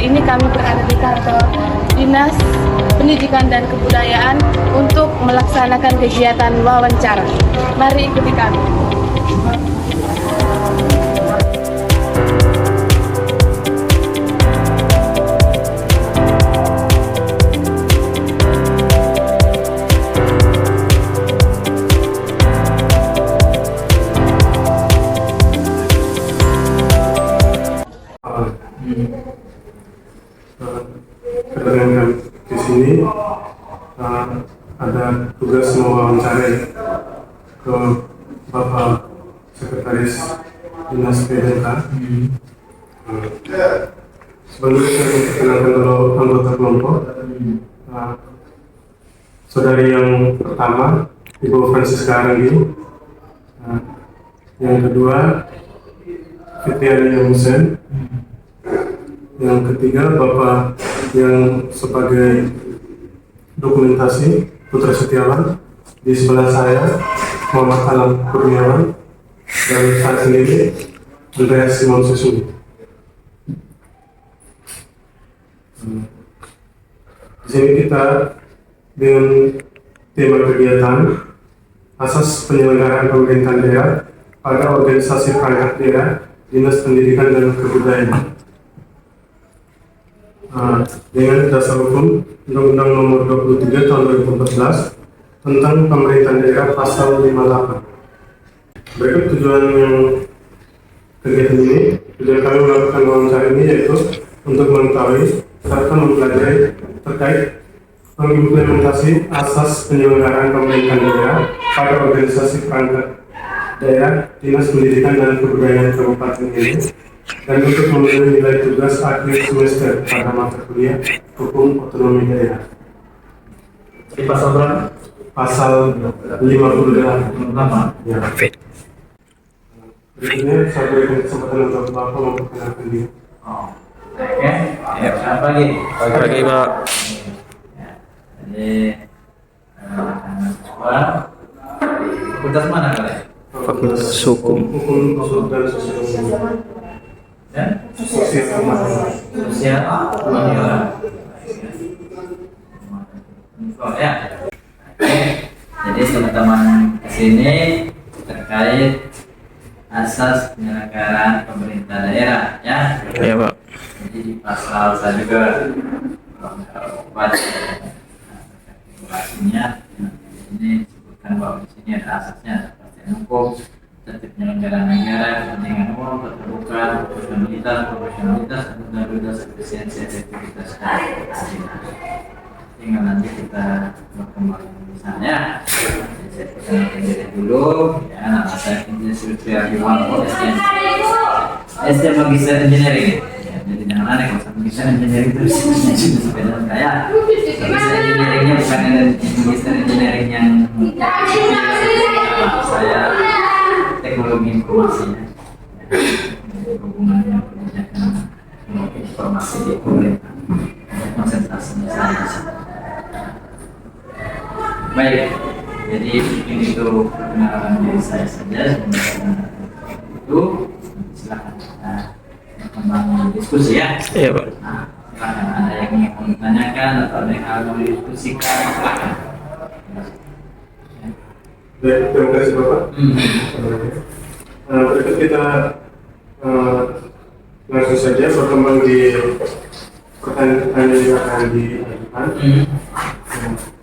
hari ini kami berada di kantor Dinas Pendidikan dan Kebudayaan untuk melaksanakan kegiatan wawancara. Mari ikuti kami. Kedatangan di sini ada tugas mewawancarai ke Bapak Sekretaris Dinas PDK. Sebelumnya saya memperkenalkan dulu anggota kelompok. Saudari yang pertama, Ibu Francisca Aranggi. Yang kedua, Fitiani Hussein. Yang ketiga, Bapak yang sebagai dokumentasi, Putra Setiawan. Di sebelah saya, Muhammad Alam Kurniawan. Dan saya sendiri, Andreas Simon Susu. Di sini kita dengan tema kegiatan asas penyelenggaraan pemerintahan daerah pada organisasi perangkat daerah Dinas Pendidikan dan Kebudayaan. Dengan dasar hukum Undang-Undang Nomor 23 Tahun 2014 tentang pemerintahan daerah Pasal 58. Berikut tujuan yang kegiatan ini. Tujuan kami melakukan wawancara ini yaitu untuk mengetahui serta mempelajari terkait mengimplementasi asas penyelenggaraan pemerintahan daerah pada organisasi perangkat daerah Dinas Pendidikan dan Kebudayaan Kabupaten ini, dan untuk memenuhi nilai tugas akhir semester pada mata kuliah Hukum Otonomi Daerah. Di pasal berapa? Pasal 58. Ya. Berikutnya saya berikan kesempatan untuk Bapak memperkenalkan diri. Oke. Selamat pagi. Pagi Pak. Jadi anak sekolah fakultas mana kalian? Fakultas Hukum. Hukum dan Sosial. Ya? Sosial. Sosial. Oh ya. Oke. Jadi teman-teman kesini terkait asas penyelenggaraan pemerintah daerah, ya? Ya Pak. Jadi di pasal saya juga baca regulasinya, ini disebutkan bahwa di sini ada asasnya, ada kepastian hukum, tertib penyelenggaraan negara, kepentingan umum, keterbukaan, profesionalitas, akuntabilitas, efisiensi, efektivitas, dan keadilan. Tinggal nanti kita berkembang misalnya. Saya perkenalkan diri dulu, ya, nama saya Insinyur Sutriadi Wangko, SD Magister Engineering. Jadi jangan aneh kalau sama magister engineering terus sepeda saya. Magister engineeringnya bukan magister engineering yang saya teknologi informasinya, hubungannya pendidikan teknologi informasi di pemerintah, konsentrasinya saya. Baik, jadi ini itu perkenalan diri saya saja. Itu silakan kita kembang diskusi ya. Iya Pak. Nah, silakan ada yang ingin menanyakan atau ada yang mau didiskusikan, silakan. Baik, terima kasih Bapak. Berikut kita langsung saja berkembang di pertanyaan yang akan diajukan.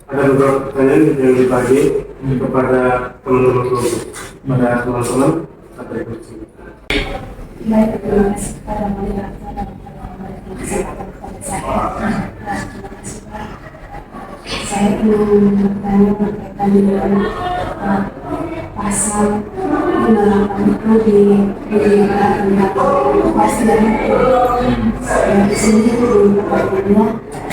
Ada beberapa pertanyaan yang dibagi kepada teman-teman kelompok. Pada teman-teman, kita berikut sini. Baik, terima kasih kepada moderator dan memberikan kesempatan kepada saya. Terima kasih Pak. Saya ingin bertanya berkaitan dengan pasal 58 itu diberikan tentang kepastian hukum. Di sini pertanyaannya,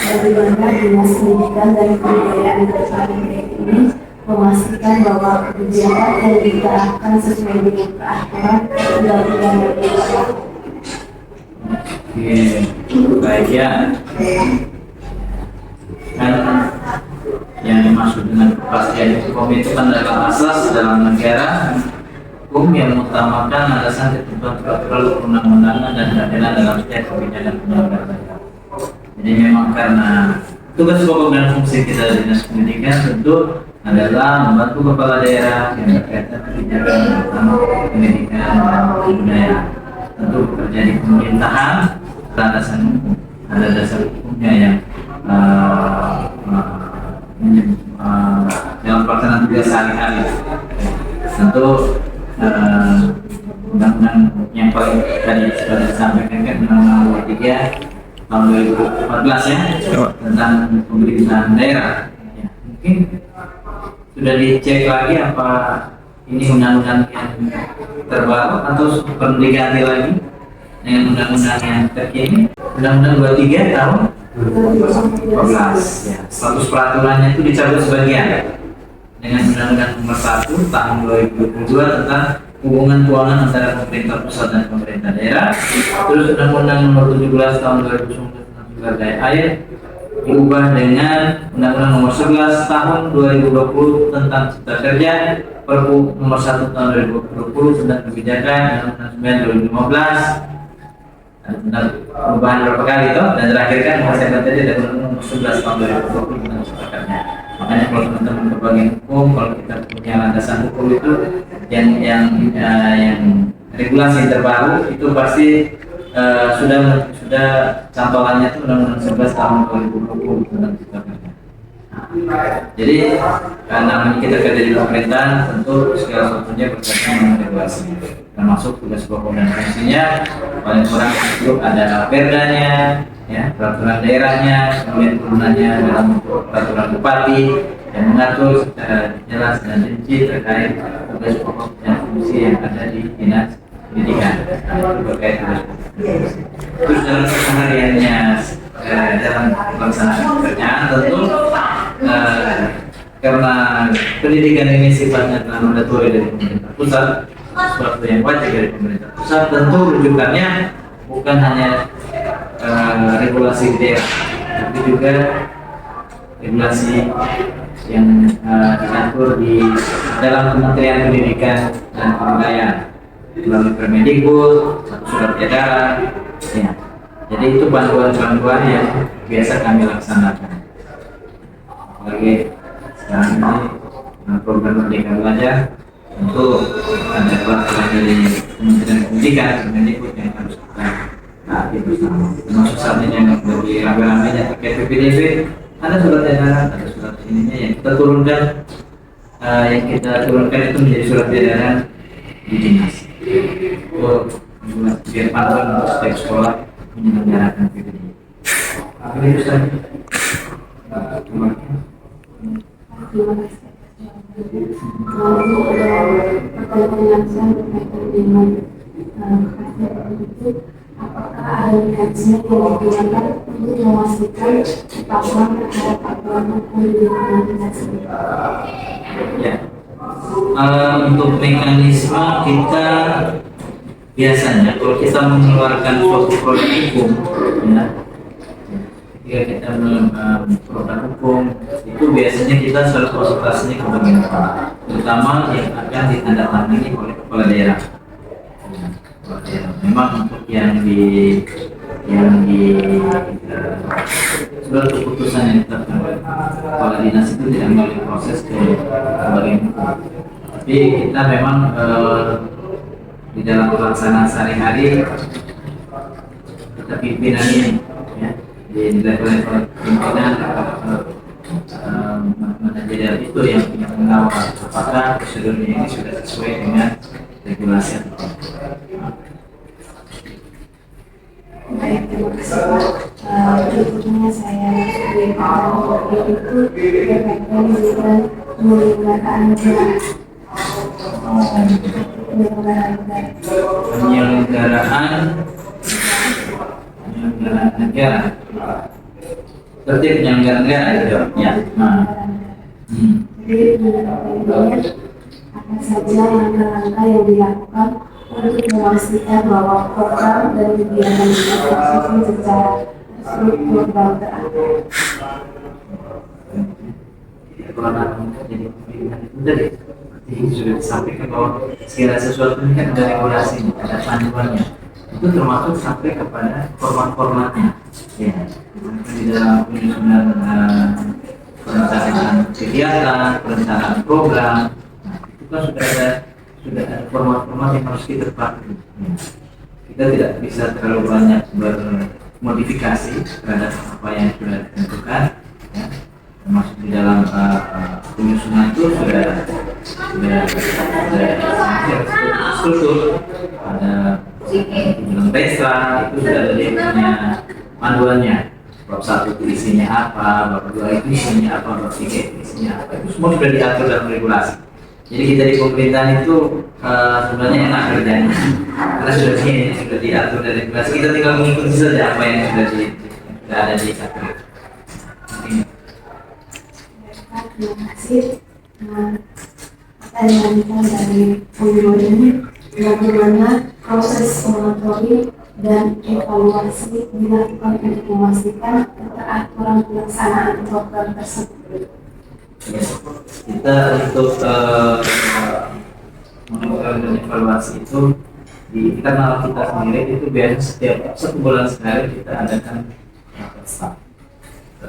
bagaimana Dinas Pendidikan dan Kebudayaan Kabupaten ini memastikan bahwa kebijakan yang diterapkan sesuai dengan peraturan undang-undang daerah. Oke, baik ya. Kan yang dimaksud dengan kepastian hukum itu kan adalah asas dalam negara hukum yang mengutamakan alasan ketentuan peraturan perundang-undangan dan keadilan dalam setiap kebijakan penyelenggaraan negara. Jadi memang karena tugas pokok dan fungsi kita dinas pendidikan tentu adalah membantu kepala daerah yang berkaitan kebijakan tentang pendidikan dan kebudayaan. Tentu bekerja di pemerintahan, ada dasar hukum, ada dasar hukumnya yang dalam pelaksanaan tugas sehari-hari. Tentu undang-undang yang paling tadi sudah disampaikan kan Undang-Undang 23 tahun 2014 ya tentang pemerintahan daerah. Ya, mungkin sudah dicek lagi apa ini undang-undang yang terbaru atau perlu diganti lagi dengan undang-undang yang terkini. Undang-Undang 23 tahun 2014 ya. Status peraturannya itu dicabut sebagian dengan Undang-Undang Nomor 1 tahun 2022 tentang hubungan keuangan antara pemerintah pusat dan pemerintah daerah. Terus Undang-Undang Nomor 17 tahun 2019 tentang sumber daya air diubah dengan Undang-Undang Nomor 11 tahun 2020 tentang Cipta Kerja, Perpu Nomor 1 tahun 2020 tentang kebijakan, Undang-Undang 9 2015. Ada tentang perubahan berapa kali toh, dan terakhir kan saya kata tadi ada Undang-Undang Nomor 11 tahun 2020 tentang Cipta Kerja. Makanya kalau teman-teman ke bagian hukum, kalau kita punya landasan hukum itu yang regulasi yang terbaru itu pasti sudah cantolannya itu Undang-Undang 11 tahun 2020 tentang Cipta Kerja. Jadi karena kita kerja di pemerintahan, tentu segala sesuatunya berkaitan dengan regulasi, termasuk tugas pokok dan fungsinya. Paling kurang itu ada perdanya, ya, peraturan daerahnya, kemudian turunannya dalam bentuk peraturan bupati yang mengatur secara jelas dan rinci terkait tugas pokok dan fungsi yang ada di dinas pendidikan. Itu berkait tugas pokok. Terus dalam kesehariannya dalam pelaksanaan pekerjaan tentu karena pendidikan ini sifatnya telah mandatori dari pemerintah pusat, sesuatu yang wajib dari pemerintah pusat, tentu rujukannya bukan hanya regulasi daerah, tapi juga regulasi yang diatur di dalam Kementerian Pendidikan dan Kebudayaan melalui Permendikbud, surat edaran, ya. Jadi itu bantuan-bantuan yang biasa kami laksanakan. Apalagi sekarang ini program Merdeka Belajar tentu ada peraturan dari Kementerian Pendidikan, Permendikbud yang harus kita taati bersama. Termasuk saat ini yang lebih rame-ramenya terkait PPDB, ada surat edaran, ada surat ininya yang kita turunkan. Yang kita turunkan itu menjadi surat edaran di dinas. Biar panduan untuk setiap sekolah menyelenggarakan PPDB. Ini Ustaz. Terima kasih. Lalu ada pertanyaan yang saya berkaitan dengan itu, apakah ada mekanisme yang digunakan untuk memastikan kepatuhan terhadap aturan hukum di lingkungan dinas ini? Ya, untuk mekanisme kita biasanya kalau kita mengeluarkan suatu produk hukum, ya, ketika kita produk hukum itu biasanya kita selalu konsultasinya ke bagian hukum, terutama yang akan ditandatangani oleh kepala daerah. Memang untuk yang di surat keputusan yang ditetapkan oleh kepala dinas itu tidak melalui proses ke bagian hukum, tapi kita memang di dalam pelaksanaan sehari-hari kita pimpinan ini, ya, di level pimpinan manajerial itu yang mengawal apakah prosedurnya ini sudah sesuai dengan regulasi atau tidak. Baik, terima kasih Pak. Berikutnya saya itu berkaitan dengan penyelenggaraan negara. Penyelenggaraan negara, tertib penyelenggaraan negara itu, ya. Jadi apa saja langkah-langkah yang dilakukan untuk memastikan bahwa program dan kegiatan itu tersebut secara struktur dan teratur. Jadi pemilihan itu tadi seperti sudah disampaikan bahwa segala sesuatu ini kan ada regulasi, ada panduannya. itu termasuk sampai kepada format-formatnya. Ya, di dalam penyusunan perencanaan kegiatan, perencanaan program, nah, itu kan sudah ada format-format yang harus kita patuhi. Ya. Kita tidak bisa terlalu banyak bermodifikasi terhadap apa yang sudah ditentukan. Ya. Termasuk di dalam penyusunan itu sudah struktur, ada dalam pesta itu sudah ada dia punya panduannya. Bab 1 itu isinya apa, bab 2 itu isinya apa, bab 3 itu isinya apa, itu semua sudah diatur dalam regulasi. Jadi kita di pemerintahan itu sebenarnya enak kerjanya karena sudah diatur dari regulasi, kita tinggal mengikuti saja apa yang sudah ada di atur. Terima kasih. Pertanyaan dari pemilu ini, bagaimana proses monitoring dan evaluasi dilakukan untuk memastikan keteraturan pelaksanaan program tersebut? Kita untuk monitoring dan evaluasi itu di internal kita sendiri itu biasanya setiap 1 bulan sekali kita adakan rapat staff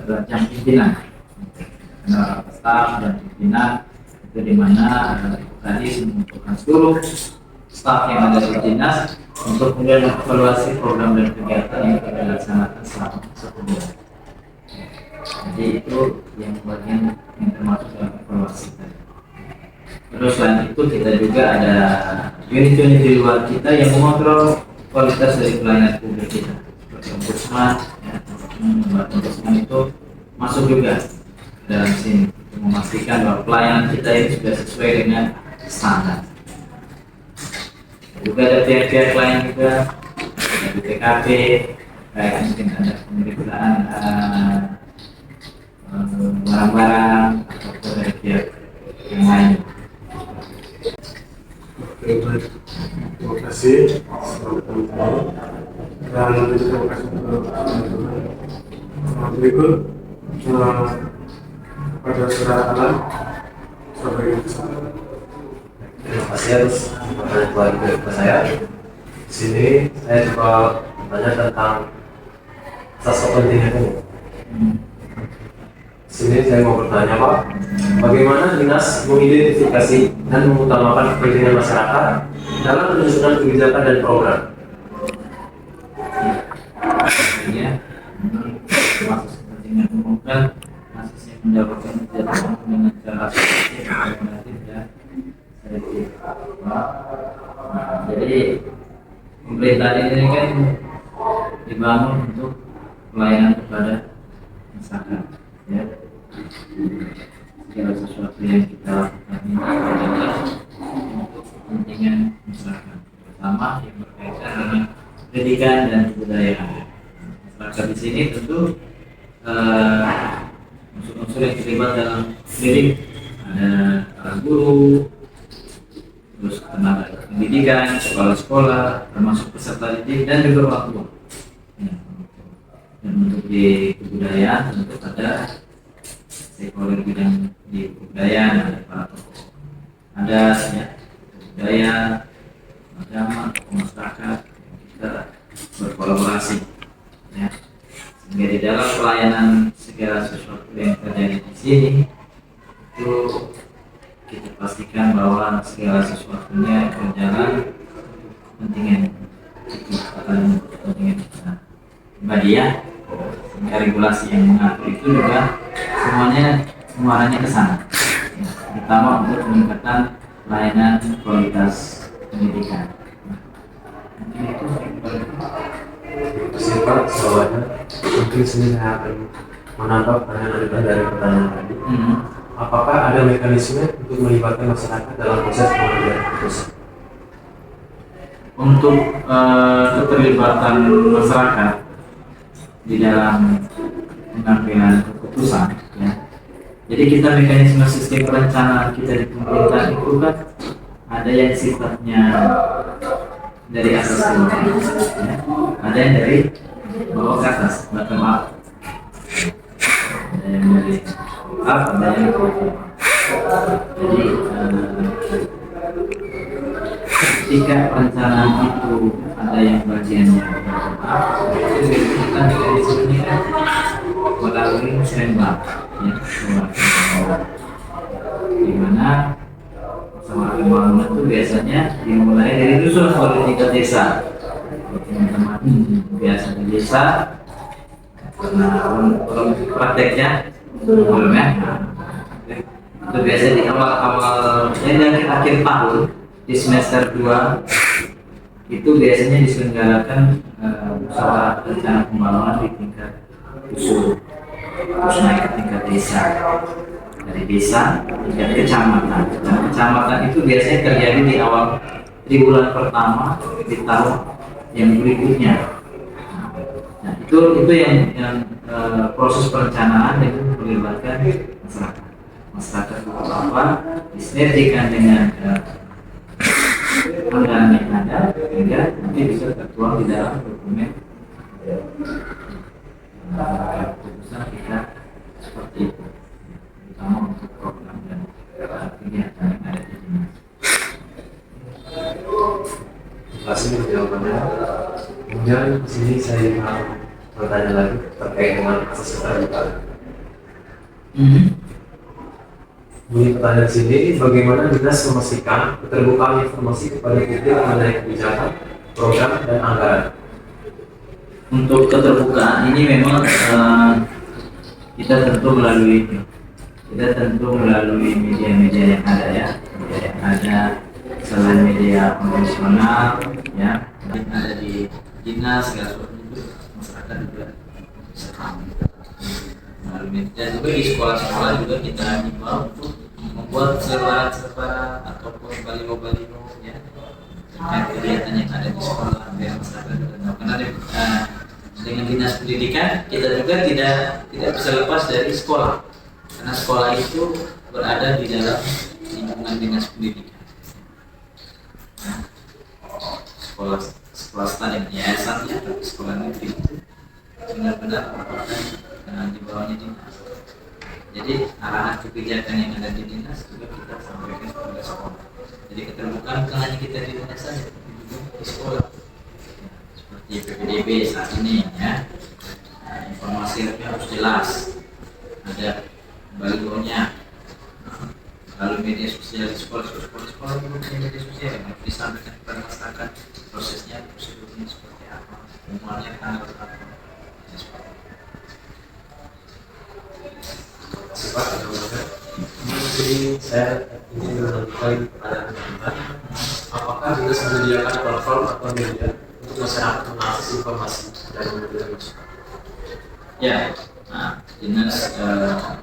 dan pimpinan. Rapat staff dan pimpinan itu di mana tadi mengumpulkan seluruh staf yang ada di dinas untuk kemudian evaluasi program dan kegiatan yang kita laksanakan selama 1 bulan. Jadi itu yang bagian yang termasuk dalam evaluasi tadi. Terus selain itu kita juga ada unit-unit di luar kita yang mengontrol kualitas dari pelayanan publik kita, seperti ombudsman. Ya, ombudsman itu masuk juga dalam sini untuk memastikan bahwa pelayanan kita ini sudah sesuai dengan standar. Juga ada pihak-pihak lain juga, ada BPKP, kayak mungkin ada pemeriksaan barang-barang atau dari pihak yang lain. Oke, baik. Terima kasih. Dan terima kasih berikut kepada saudara Alan sebagai kesempatan. Terima kasih atas pertanyaan kepada saya. Di sini saya coba bertanya tentang asas kepentingan ini. Di sini saya mau bertanya, Pak, bagaimana dinas mengidentifikasi dan mengutamakan kepentingan masyarakat dalam penyusunan kebijakan dan program? Ya, termasuk kepentingan umum kan asasnya mendapatkan kebijakan dengan cara asosiatif, alternatif dan selektif. Nah, jadi pemerintahan ini kan dibangun untuk pelayanan kepada masyarakat. Ya, segala sesuatu yang kita lakukan ini adalah untuk kepentingan masyarakat, terutama yang berkaitan dengan pendidikan dan kebudayaan. Masyarakat di sini tentu unsur-unsur yang terlibat dalam pendidik, ada para guru, terus tenaga pendidikan, sekolah-sekolah, termasuk peserta didik dan juga orang tua. Ya. Dan untuk di kebudayaan tentu ada stakeholder bidang di kebudayaan, ada para tokoh, ada ya budaya, agama, masyarakat, kita berkolaborasi. Ya. Sehingga di dalam pelayanan segala sesuatu yang terjadi di sini itu kita pastikan bahwa segala sesuatunya berjalan kepentingan kita pribadi ya. Sehingga regulasi yang mengatur itu juga semuanya muaranya ke sana, ya, terutama untuk meningkatkan pelayanan kualitas pendidikan. Mungkin itu Terima kasih, Pak. Soalnya mungkin sini saya akan menambah pertanyaan dari pertanyaan tadi. Apakah ada mekanisme untuk melibatkan masyarakat dalam proses pengambilan keputusan? Untuk keterlibatan masyarakat di dalam pengambilan keputusan, ya. Jadi kita mekanisme sistem perencanaan kita di pemerintahan itu kan ada yang sifatnya dari atas ke bawah, ya. Ada yang dari bawah ke atas, bottom up. Ada yang dari up, ada yang dari bawah. Jadi ketika perencanaan itu ada yang bagiannya itu kita mekanismenya kan melalui musrenbang ya, di mana musyawarah pembangunan itu biasanya dimulai dari dusun atau di tingkat desa. Teman-teman biasa di desa karena belum prakteknya belum ya. Itu biasanya di awal dari akhir tahun di semester 2 itu biasanya diselenggarakan musyawarah rencana pembangunan di tingkat dusun, terus naik ke tingkat desa, dari desa tingkat kecamatan. Dan kecamatan itu biasanya terjadi di awal triwulan pertama di tahun yang berikutnya. Nah, itu yang proses perencanaan itu melibatkan masyarakat. Masyarakat itu apa? Disinergikan dengan anggaran yang ada sehingga nanti bisa tertuang di dalam dokumen keputusan kita seperti itu, terutama untuk program dan kegiatan yang ada di sini. Terima kasih untuk jawabannya. Kemudian di sini saya mau bertanya lagi terkait dengan akses keterbukaan. Bunyi pertanyaan sini, bagaimana dinas memastikan keterbukaan informasi kepada publik mengenai kebijakan, program, dan anggaran? Untuk keterbukaan ini memang kita tentu melalui media-media yang ada ya, media yang ada selain media konvensional ya, yang ada di dinas segala sesuatu itu masyarakat juga bisa tahu. Dan juga di sekolah-sekolah juga kita himbau untuk membuat selebaran ataupun baliho-baliho ya terkait kegiatan yang ada di sekolah biar masyarakat juga tahu. Karena dengan dinas pendidikan kita juga tidak bisa lepas dari sekolah, karena sekolah itu berada di dalam lingkungan dinas pendidikan. Nah, sekolah standar yayasan ya, tapi sekolah negeri itu benar-benar di bawahnya dinas. Jadi arahan kebijakan yang ada di dinas juga kita sampaikan kepada sekolah. Jadi keterbukaan bukan hanya kita di dinas saja, tapi juga di sekolah. Seperti PPDB saat ini ya, informasi harus jelas, ada balihonya. Lalu media sosial di sekolah juga punya media sosial yang harus disampaikan kepada masyarakat prosesnya, prosedurnya seperti apa, umumannya tanggal berapa. Jadi saya ingin menanyakan kepada teman-teman, apakah dinas menyediakan platform atau media untuk masyarakat mengakses informasi dan memberikan masukan? Ya, nah, dinas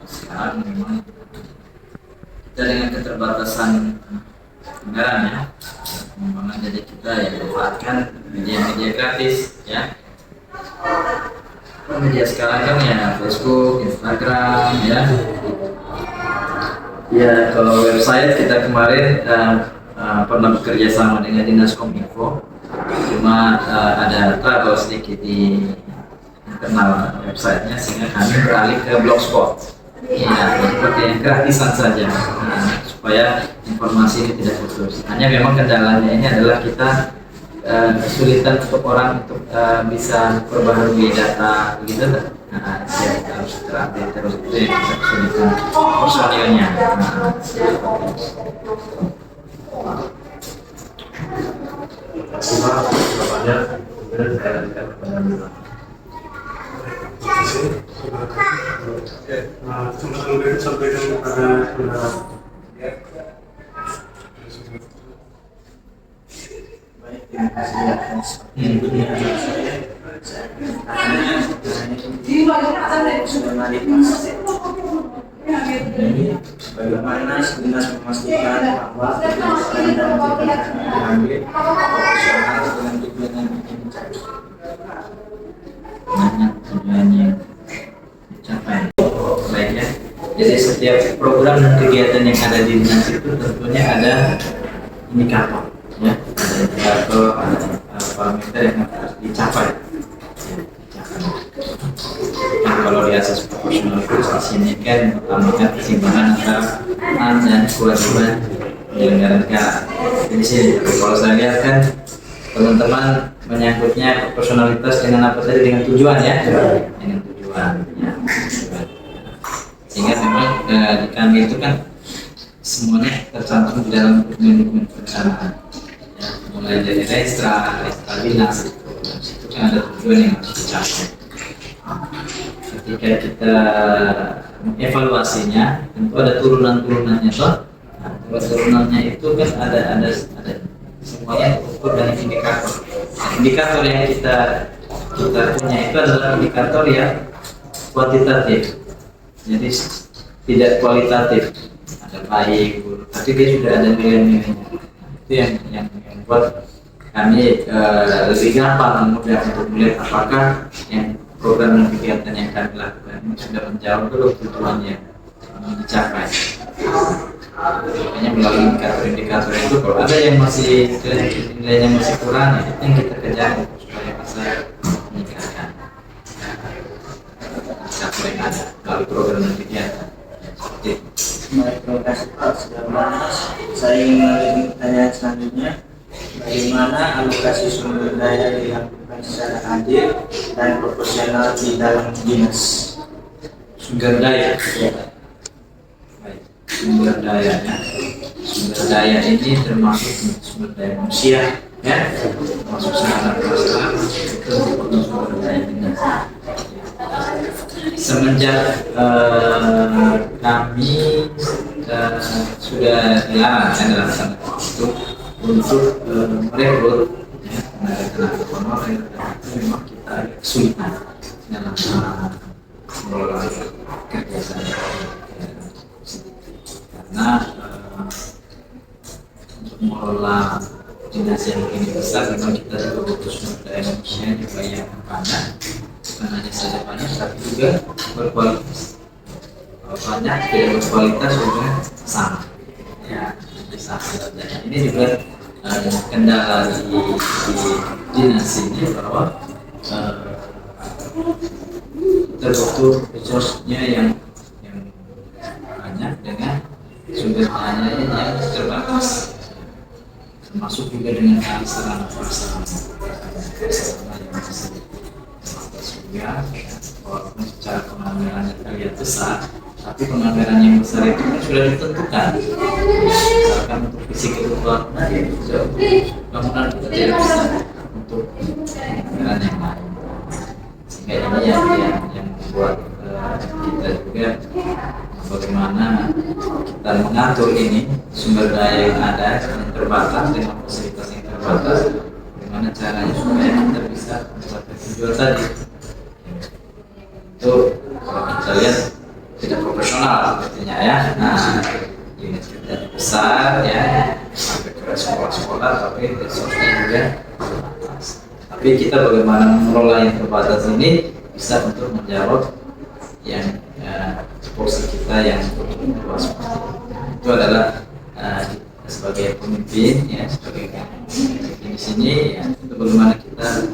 sekarang memang kita dengan keterbatasan anggaran ya, pengembangan jadi kita ya manfaatkan media-media gratis ya. Media sekarang kan ya Facebook, Instagram ya. Ya kalau website kita kemarin pernah bekerja sama dengan Dinas Kominfo, cuma ada trouble sedikit di internal websitenya sehingga kami beralih ke Blogspot. Ya, seperti yang gratisan saja, supaya informasi ini tidak putus. Hanya memang kendalanya ini adalah kita kesulitan untuk orang untuk bisa perbaharui data begitu. Nah, kita harus terupdate terus, itu yang kita kesulitan personilnya. Terima kasih jawabannya. Kemudian saya lanjutkan kepada Mbak. Kesempatan berikut sampaikan kepada saudara. Baik, terima kasih atas pertanyaan saya. Bagaimana dinas memastikan bahwa kebijakan dan kebijakan yang diambil proporsional dengan tujuan yang ingin dicapai? Banyak tujuan yang dicapai. Baik ya. Jadi setiap program dan kegiatan yang ada di dinas itu tentunya ada indikator, ya. Ada indikator, ada parameter yang harus dicapai. Nah, kalau di asas proporsional itu di sini kan mengutamakan keseimbangan antara peran dan kewajiban penyelenggara negara. Di sini, kalau saya lihat kan teman-teman menyangkutnya proporsionalitas dengan apa tadi, dengan tujuan ya, dengan tujuan ya. Sehingga memang di kami itu kan semuanya tercantum di dalam dokumen-dokumen perencanaan ya, mulai dari registra dinas itu kan ada tujuan yang harus dicapai. Ketika kita mengevaluasinya tentu ada turunan-turunannya toh. Nah, turunannya itu kan ada semuanya ukur dan indikator. Nah, indikator yang kita punya itu adalah indikator yang kuantitatif, jadi tidak kualitatif. Ada baik, buruk, tapi dia sudah ada nilai-nilainya. Itu yang membuat kami lebih gampang mudah untuk melihat apakah yang program dan kegiatan yang kami lakukan ini sudah menjawab belum tujuan yang dicapai. Makanya melalui indikator-indikator itu, kalau ada yang masih nilainya masih kurang, ya itu yang kita kejar supaya bisa meningkatkan indikator yang ada melalui program dan kegiatan. Seperti itu. Baik, terima kasih Pak. Sudah Mas. Saya ingin melanjutkan pertanyaan selanjutnya. Bagaimana alokasi sumber daya dilakukan secara adil dan proporsional di dalam dinas? Sumber daya. Ya. Baik. Sumber daya. Ya. Sumber daya ini termasuk sumber daya manusia, ya. Termasuk sarana prasarana itu sumber daya dinas. Semenjak kami sudah dilarang dalam tanda itu untuk merekrut tenaga honor, memang kita agak kesulitan dalam mengelola kerja saya, karena untuk mengelola dinas yang begini besar memang kita juga butuh sumber daya manusia juga yang banyak, bukan hanya saja banyak tapi juga berkualitas. Kalau banyak tidak berkualitas juga sama ya, sama. Dan ini juga kendala di dinas ini bahwa kita butuh resource-nya yang banyak dengan sumber daya yang terbatas, termasuk juga dengan sarana prasarana yang masih terbatas juga. Walaupun secara penganggarannya terlihat besar, tapi penganggaran yang besar itu kan sudah ditentukan. Misalkan untuk fisik itu bangunan, ya sudah untuk bangunan kita tidak bisa untuk penganggaran yang lain. Sehingga ini yang membuat kita juga bagaimana kita mengatur ini sumber daya yang ada yang terbatas dengan fasilitas yang terbatas, bagaimana caranya supaya kita bisa mencapai tujuan tadi. Itu kalau kita lihat tidak profesional sepertinya ya. Nah, unit kerja besar ya, sampai ke sekolah-sekolah, tapi resource-nya juga terbatas. Tapi kita bagaimana mengelola yang terbatas ini bisa untuk menjawab yang porsi kita yang luas. Itu adalah kita sebagai pemimpin ya, sebagai pemimpin di sini ya, itu bagaimana kita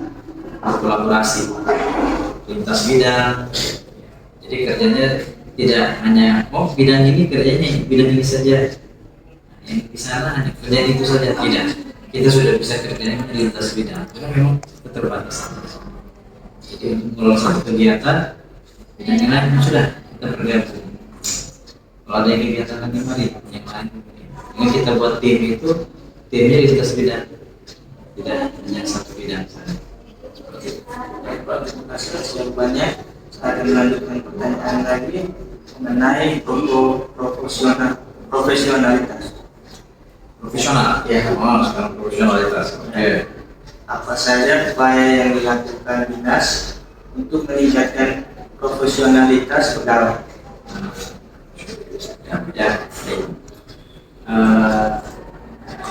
berkolaborasi lintas bidang. Jadi kerjanya tidak hanya bidang ini kerjanya bidang ini saja, yang di sana hanya kerjaan itu saja, tidak. Kita sudah bisa kerjanya lintas bidang karena memang keterbatasan. Jadi untuk mengelola satu kegiatan bidang yang lain sudah kita bergabung. Kalau ada yang kegiatan lagi mari yang lain. Yang kita buat tim itu timnya lintas bidang, tidak hanya satu bidang saja. Seperti itu. Baik Pak, terima kasih atas jawabannya. Saya akan melanjutkan pertanyaan lagi mengenai profesionalitas. Profesional ya, sekarang profesionalitas. Oke. Apa saja upaya yang dilakukan dinas untuk meningkatkan profesionalitas pegawai? Ya.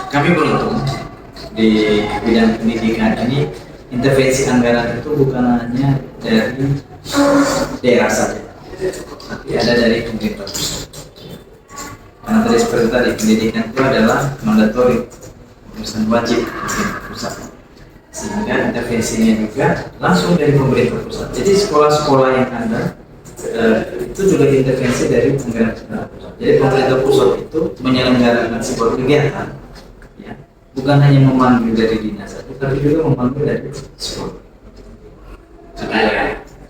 Kami beruntung di bidang pendidikan ini, intervensi anggaran itu bukan hanya dari daerah saja, tapi ada dari pemerintah pusat. Karena tadi seperti tadi, pendidikan itu adalah mandatori, urusan wajib pemerintah pusat, sehingga intervensinya juga langsung dari pemerintah pusat. Jadi sekolah-sekolah yang ada itu juga intervensi dari pemerintah pusat. Jadi pemerintah pusat itu menyelenggarakan sebuah kegiatan, ya, bukan hanya memanggil dari dinas saja, tapi juga memanggil dari sekolah.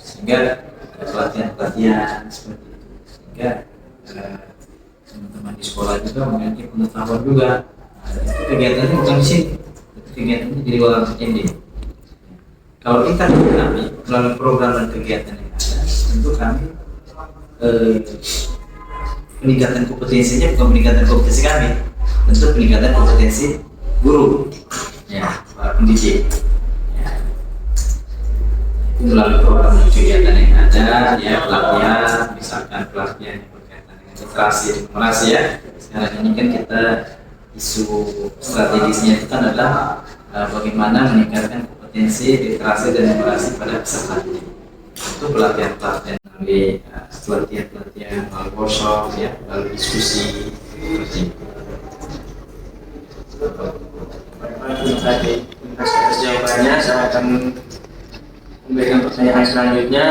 Sehingga ada pelatihan-pelatihan seperti itu, sehingga teman-teman di sekolah juga memiliki pengetahuan juga. Itu kegiatannya bukan di sini, kegiatannya di luar ini. Kalau kita kami melalui program dan kegiatan yang ada, tentu kami peningkatan kompetensinya bukan peningkatan kompetensi kami, tentu peningkatan kompetensi guru, ya, para pendidik. Ya. Melalui program dan kegiatan yang ada, ya, pelatihan, misalkan pelatihan yang berkaitan dengan literasi dan numerasi, ya. Sekarang ini kan kita isu strategisnya itu kan adalah bagaimana meningkatkan kompetensi literasi dan numerasi pada peserta didik. Itu pelatihan-pelatihan melalui pelatihan-pelatihan melalui workshop, ya, melalui diskusi seperti itu. Terima kasih atas jawabannya. Saya akan memberikan pertanyaan selanjutnya.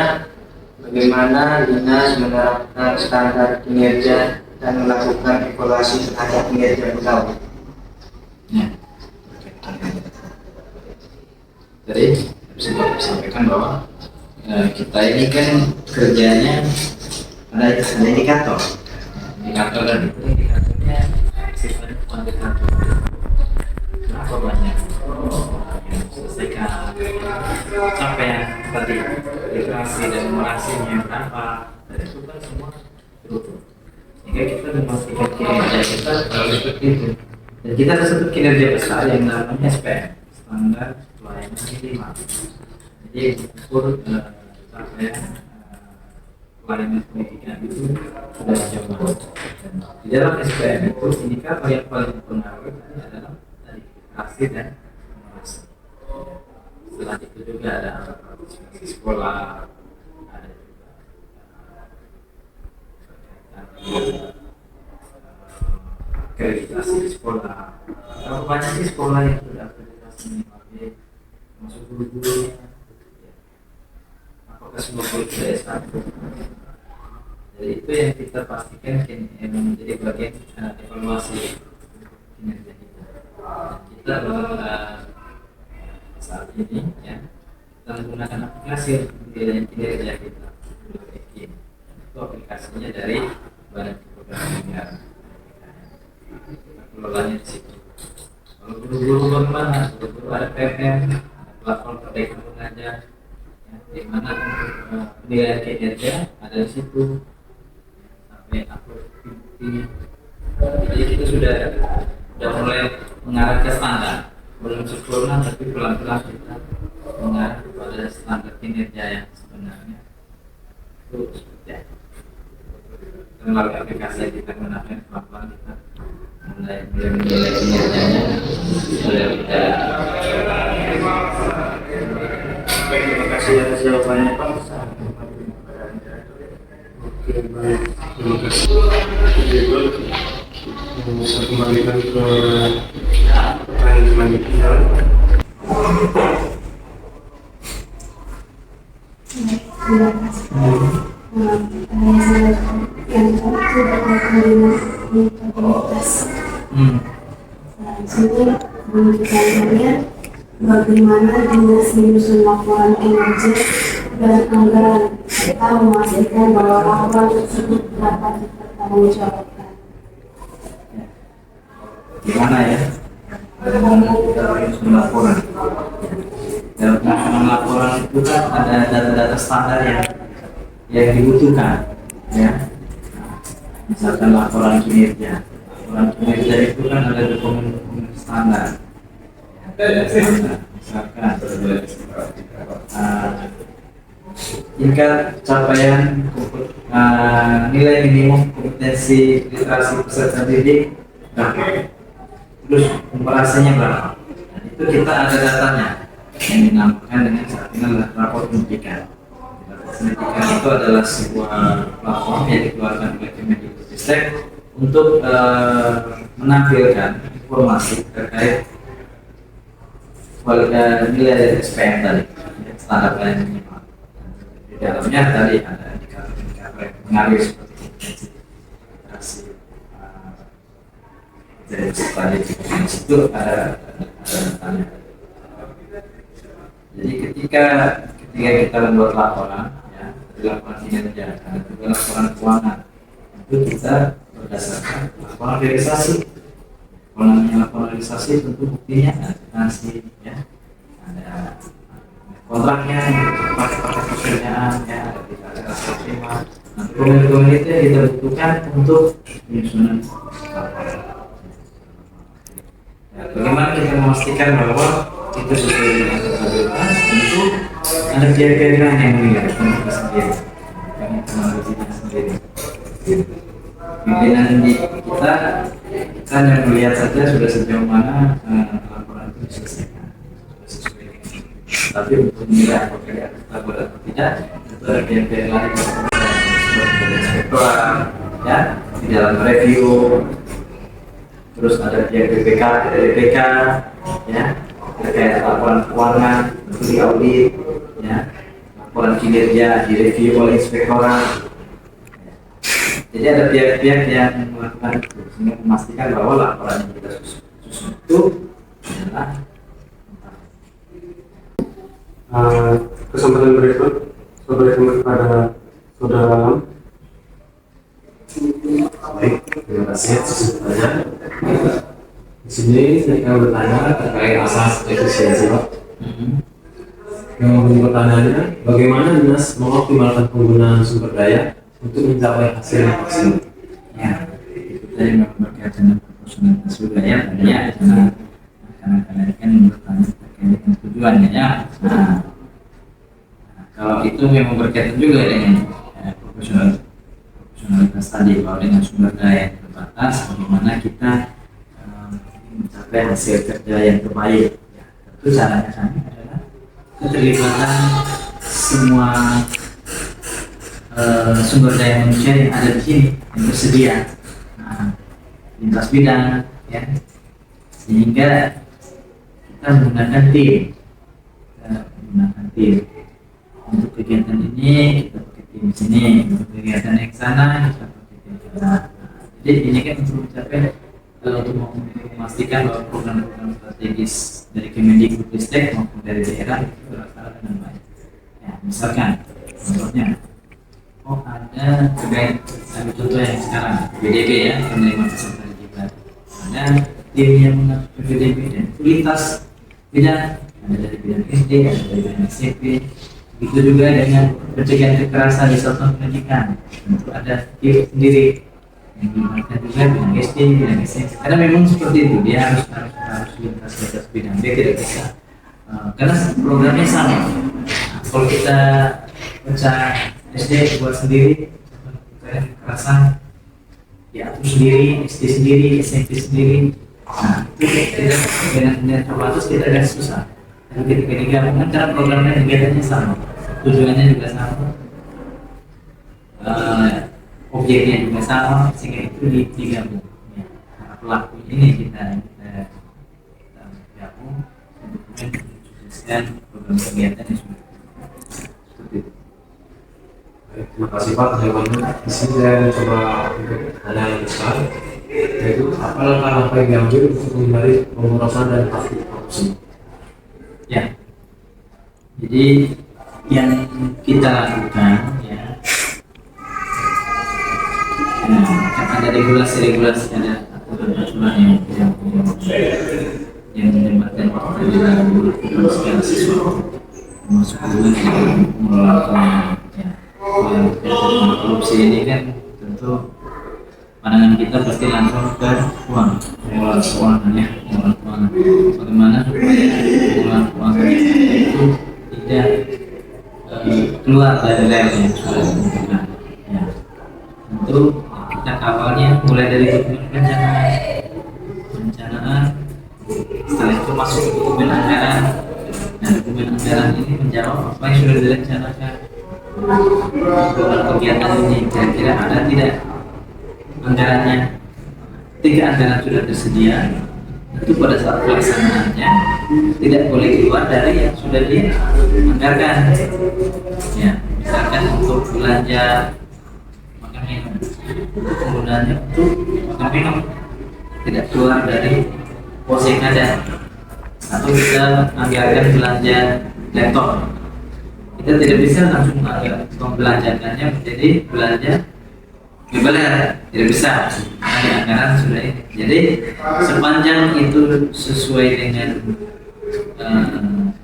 Bagaimana dinas menerapkan standar kinerja dan melakukan evaluasi terhadap kinerja pegawai? Ya. Jadi bisa sampaikan bahwa kita ini kan kerjanya ada indikator dan itu indikatornya sifatnya kuantitatif. Berapa banyak yang selesaikan, capaian tadi literasi dan numerasinya berapa, dan itu kan semua terukur. Sehingga kita memastikan kinerja kita seperti itu. Dan kita ada satu kinerja besar yang namanya SPM, standar pelayanan minimal. Jadi ukur capaian pelayanan pendidikan itu sudah jauh banget. Di dalam SPM itu indikator yang paling berpengaruh adalah tadi literasi dan numerasi. Setelah itu juga ada partisipasi sekolah, ada juga akreditasi di sekolah. Berapa banyak sih sekolah yang sudah akreditasi minimal B, termasuk guru-gurunya? Apakah semua guru sudah S1? Jadi itu yang kita pastikan yang menjadi bagian evaluasi kinerja kita. Kita saat ini, ya, kita menggunakan aplikasi untuk kinerja kita. Itu aplikasinya dari Badan Kepegawaian Negara. Kelolanya di situ. Kalau guru-guru bagaimana? Guru-guru ada PM, ada platform Merdeka Mengajar, ya, di mana penilaian kinerja ada di situ, sampai upload buktinya. Jadi kita sudah mulai mengarah ke standar, belum sempurna tapi pelan-pelan kita mengarah kepada standar kinerja yang sebenarnya. Itu seperti apa? Melalui aplikasi yang kita gunakan, pelan-pelan kita mulai menilai kinerjanya. Baik, terima kasih atas jawabannya, Pak. Oke, baik. Terima kasih. Saya kembalikan ke pertanyaan selanjutnya. Terima kasih. Yang itu berkaitan dengan integritas. Selanjutnya menunjukkannya bagaimana dinas menyusun laporan kinerja dan anggaran serta memastikan bahwa laporan tersebut dapat dipertanggungjawabkan. Gimana ya? Menyusun laporan. Dalam penyusunan laporan itu kan ada data-data standar yang dibutuhkan, ya. Misalkan laporan kinerja. Laporan kinerja itu kan ada dokumen standar. Misalkan tingkat capaian nilai minimum kompetensi literasi peserta didik berapa, terus komparasinya berapa. Dan itu kita ada datanya yang dinamakan dengan saat ini adalah rapor pendidikan. Pendidikan itu adalah sebuah platform yang dikeluarkan oleh Kemendikbudristek untuk menampilkan informasi terkait nilai dari SPM tadi, standar pelayanan minimal. Di dalamnya tadi ada indikator-indikator yang mengalir seperti kompetensi literasi, dari tadi di situ ada tanya. Jadi ketika kita membuat laporan, ya, laporan kinerja, ada juga laporan keuangan, itu kita berdasarkan laporan realisasi. Kalau namanya laporan realisasi tentu buktinya masih ya ada kontraknya, paket pekerjaan, ya ada terima. Nah, dokumen-dokumen itu yang kita butuhkan untuk penyusunan laporan. Ya, bagaimana kita memastikan bahwa itu sesuai dengan akuntabilitas? Tentu ada pihak-pihak lain yang menilai kita sendiri, yang menganalisis sendiri. Pimpinan di kita hanya melihat saja sudah sejauh mana laporan itu diselesaikan. Tapi untuk menilai apakah akuntabel atau tidak, itu ada pihak-pihak lain seperti inspektorat, ya, di dalam review. Terus ada pihak BPK, ya, terkait laporan keuangan, itu di audit, ya, laporan kinerja direview oleh inspektorat. Jadi ada pihak-pihak yang melakukan itu sehingga memastikan bahwa laporan yang kita susun itu adalah kesempatan berikut saya berikan kepada saudara Alam. Baik, terima kasih atas pertanyaan. Di sini saya bertanya terkait asas efisiensi waktu. Yang pertanyaannya, bagaimana dinas mengoptimalkan penggunaan sumber daya untuk mencapai hasil yang maksimal? ya itu tadi memang berkaitan dengan proporsionalitas juga ya tentunya karena kan bertanya terkait dengan tujuannya ya. Nah, kalau itu memang berkaitan juga dengan proporsionalitas tadi bahwa dengan sumber daya yang terbatas bagaimana kita mencapai hasil kerja yang terbaik. Ya, tentu caranya kami adalah keterlibatan semua sumber daya manusia yang ada di sini yang tersedia, lintas bidang, ya, sehingga kita menggunakan tim, untuk kegiatan ini kita pakai tim di sini, untuk kegiatan yang sana kita pakai tim di sana. Jadi ini kan untuk mencapai untuk memastikan bahwa program-program strategis dari Kemendikbudristek maupun dari daerah itu berlaksana dengan baik. Ya, misalkan contohnya ada terkait satu contoh yang sekarang PDB ya, penerimaan peserta didik. Ada tim yang mengatur PDB dan lintas bidang, ada dari bidang SD, ada dari bidang SMP. Begitu juga dengan pencegahan kekerasan di satuan pendidikan, tentu ada tim sendiri yang dilibatkan juga bidang SD, bidang SMP. Karena memang seperti itu, dia harus lintas bidang, dia tidak bisa karena programnya sama. Nah, kalau kita pecah SD buat sendiri, kekerasan diatur sendiri, SD sendiri, SMP sendiri. Nah, itu dengan terbatas kita agak susah. Tapi ketika digabungkan, karena programnya kegiatannya sama, tujuannya juga sama, objeknya juga sama, sehingga itu digabung. Ya, nah, pelaku ini kita gabung untuk mensukseskan program kegiatan yang sudah seperti itu. Terima kasih Pak jawabannya. Di sini saya coba untuk hal yang besar, yaitu apa langkah-langkah yang diambil untuk menghindari pemborosan dan praktik korupsi. Ya, jadi yang kita lakukan ya, kan ada regulasi-regulasi, ada aturan-aturan yang menyebabkan waktu dalam melakukan segala sesuatu, termasuk juga mengelola ya. Yang terkait dengan korupsi ini kan tentu pandangan kita pasti langsung ke uang, pengelolaan keuangan ya, pengelolaan keuangan. Bagaimana supaya pengelolaan keuangan itu tidak keluar dari level yang sudah ditentukan. Ya, tentu kita kawalnya mulai dari dokumen perencanaan, setelah itu masuk ke dokumen anggaran. Nah, dokumen anggaran ini menjawab apa yang sudah direncanakan. Program kegiatan ini kira-kira ada tidak anggarannya? Ketika anggaran sudah tersedia, tentu pada saat pelaksanaannya tidak boleh keluar dari yang sudah dianggarkan. Ya, misalkan untuk belanja makan minum, penggunaannya untuk makan minum, tidak keluar dari pos yang ada, atau kita anggarkan belanja laptop, kita tidak bisa langsung membelanjakannya menjadi belanja mebel, tidak bisa, karena anggaran sudah ini. Jadi sepanjang itu sesuai dengan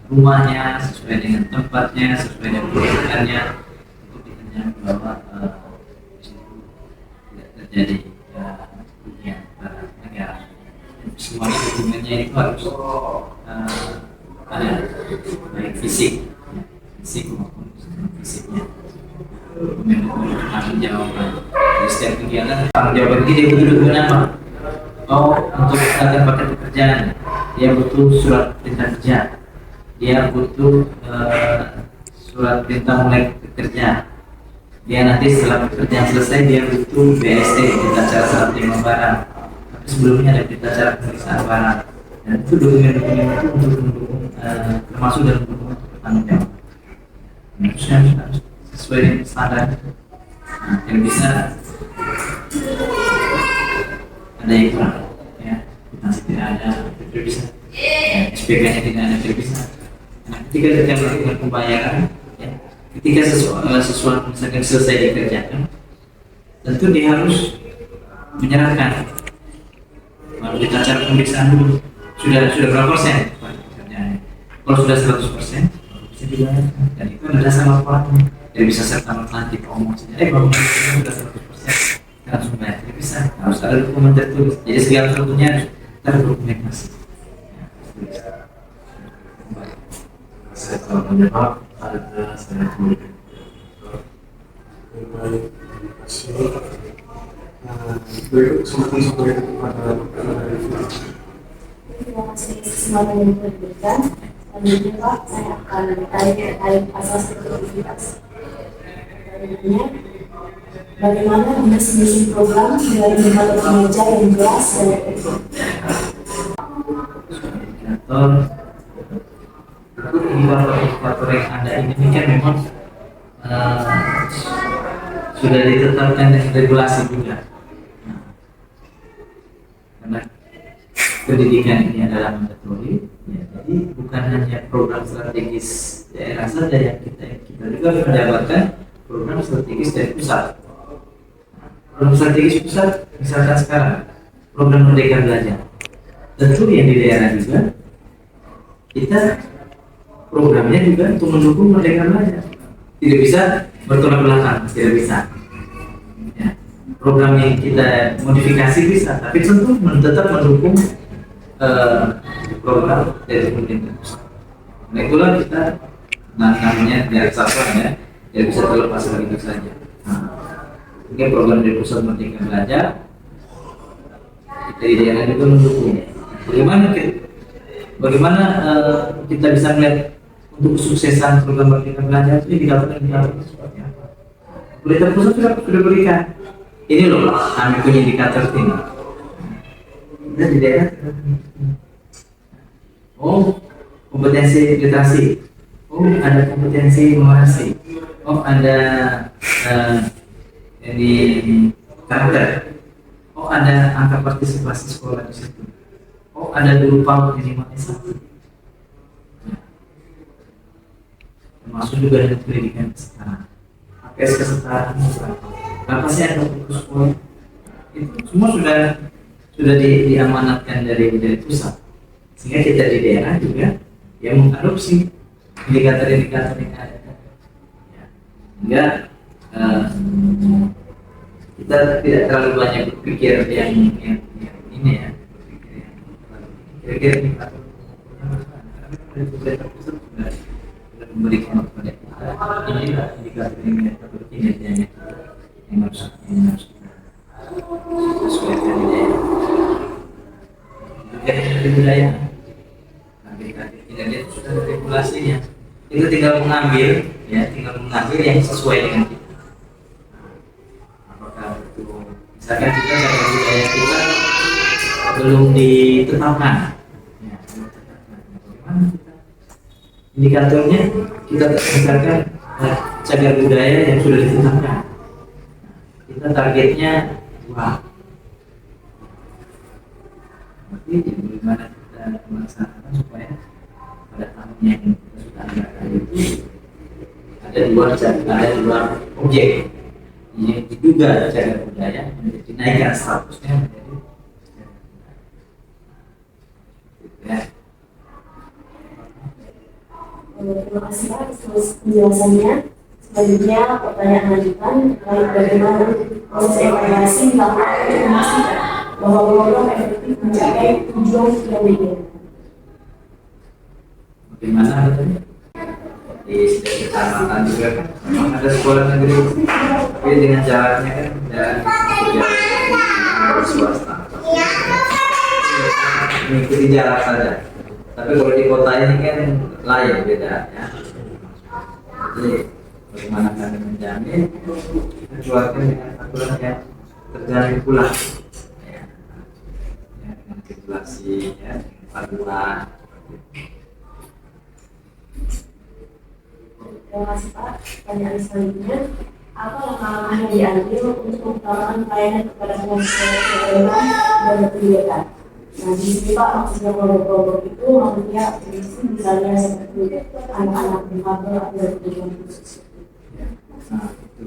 rumahnya, sesuai dengan tempatnya, sesuai dengan kebutuhannya, itu kita jangan bahwa tidak terjadi kerugian pada negara. Semua dokumennya itu harus ada, baik fisik maupun fisiknya. Tanggung jawaban dari setiap kegiatan, tanggung jawaban ini dia butuh dokumen apa? Untuk agar paket pekerjaan dia butuh surat perintah kerja, dia butuh surat perintah mulai bekerja, dia nanti setelah pekerjaan selesai dia butuh BST, berita acara serah terima barang, tapi sebelumnya ada berita acara pemeriksaan barang, dan itu dokumen-dokumen itu untuk mendukung termasuk dalam dokumen pertanggung jawab. Harus sesuai dengan standar. Yang bisa ada yang kurang, ya, kwitansi tidak ada, tidak bisa, SPK-nya tidak ada, tidak bisa. Nah, ketika kita melakukan pembayaran, ya, ketika sesuatu misalkan selesai dikerjakan, tentu dia harus menyerahkan. Kalau kita cara pemeriksaan dulu, sudah berapa persen pekerjaannya? Kalau sudah 100%, bisa dibayarkan. Dan itu adalah dasar laporannya. Jadi bisa serta nanti ngomong saja, kalau sudah 100% langsung bayar, tidak bisa. Harus ada dokumen tertulis. Jadi segala sesuatunya harus terdokumentasi. Saya telah menjawab, ada saya kemudian. Baik, terima kasih. Berikut kesempatan saya kepada Terima kasih kesempatan yang diberikan. Selanjutnya Pak, saya akan bertanya terkait asas produktivitas. Pertanyaannya, bagaimana mendesain program dari bentuk kinerja yang jelas dan efektif? Indikator yang ada ini kan memang sudah ditetapkan dengan regulasi juga. Karena pendidikan ini adalah mandatori, ya, jadi bukan hanya program strategis daerah saja yang kita juga mendapatkan program strategis dari pusat. Program strategis pusat, misalkan sekarang program Merdeka Belajar, tentu yang di daerah juga kita programnya juga untuk mendukung Merdeka Belajar. Tidak bisa bertolak belakang, tidak bisa. Ya. Program yang kita modifikasi bisa, tapi tentu tetap mendukung program dari pemerintah pusat. Nah itulah kita namanya dari satuan, ya, tidak bisa terlepas dari itu saja. Mungkin program dari pusat Merdeka Belajar, kita di daerah juga mendukung. Bagaimana kita bisa melihat untuk kesuksesan program Merdeka Belajar itu indikator seperti apa? Pemerintah pusat sudah berikan. Ini loh, kami punya indikator ini. Kita di daerah kompetensi literasi, ada kompetensi numerasi, ada di karakter, ada angka partisipasi sekolah di situ, ada guru PAUD minimal S1, termasuk juga dengan pendidikan kesetaraan, APS kesetaraan, berapa sih ada fokus poin, itu semua sudah diamanatkan dari pusat, sehingga kita di daerah juga yang mengadopsi indikator-indikator yang ada, ya. Hingga kita tidak terlalu banyak berpikir yang ini, ya, kira-kira indikator dari pemerintah pusat sudah memberikan kepada kita inilah indikator kinerjanya yang harus kita sesuaikan di daerah. Dari budaya, target kinerja itu sudah ada regulasinya. Itu tinggal mengambil yang sesuai dengan kita. Apakah itu misalkan kita dari budaya kita belum ditetapkan, ya, bagaimana kita indikatornya kita misalkan cagar budaya yang sudah ditetapkan, kita targetnya wah tapi ya bagaimana kita melaksanakan supaya pada tahun yang kita sudah anggarkan itu ada di luar objek yang diduga cagar budaya menjadi dinaikkan statusnya menjadi ya. Terima kasih Pak atas penjelasannya. Selanjutnya pertanyaan lanjutan terkait bagaimana proses evaluasi dilakukan untuk memastikan bahwa program efektif mencapai tujuan yang diinginkan. Bagaimana katanya? Di setiap kecamatan juga kan memang ada sekolah negeri, tapi dengan jaraknya kan dari swasta mengikuti jarak saja. Tapi kalau di kota ini kan lain beda ya. Jadi bagaimana kami menjamin keluarga dengan aturan yang terjalin pula ya, dengan regulasi ya, dengan panduan. Terima kasih Pak. Pertanyaan selanjutnya, apa langkah-langkah yang diambil untuk mengutamakan pelayanan kepada penyelenggaraan dan kegiatan? Nah, di sini Pak, maksudnya kelompok-kelompok itu maksudnya aktivisi misalnya seperti anak-anak difabel atau kebutuhan khusus. Nah, itu.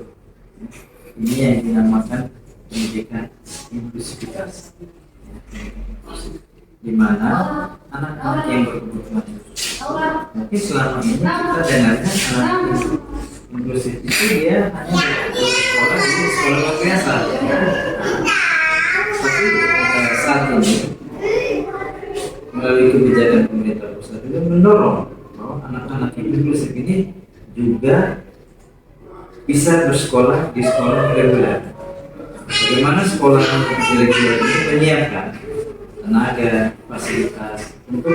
Ini yang dinamakan pendidikan inklusivitas, di mana anak-anak yang berkebutuhan khusus. Mungkin selama ini kita dengarkan anak inklusif itu dia hanya sekolah di sekolah luar biasa. Tapi saat ini melalui kebijakan pemerintah pusat juga mendorong bahwa anak-anak inklusif ini juga bisa bersekolah di sekolah reguler. Bagaimana sekolah reguler ini menyiapkan tenaga, fasilitas untuk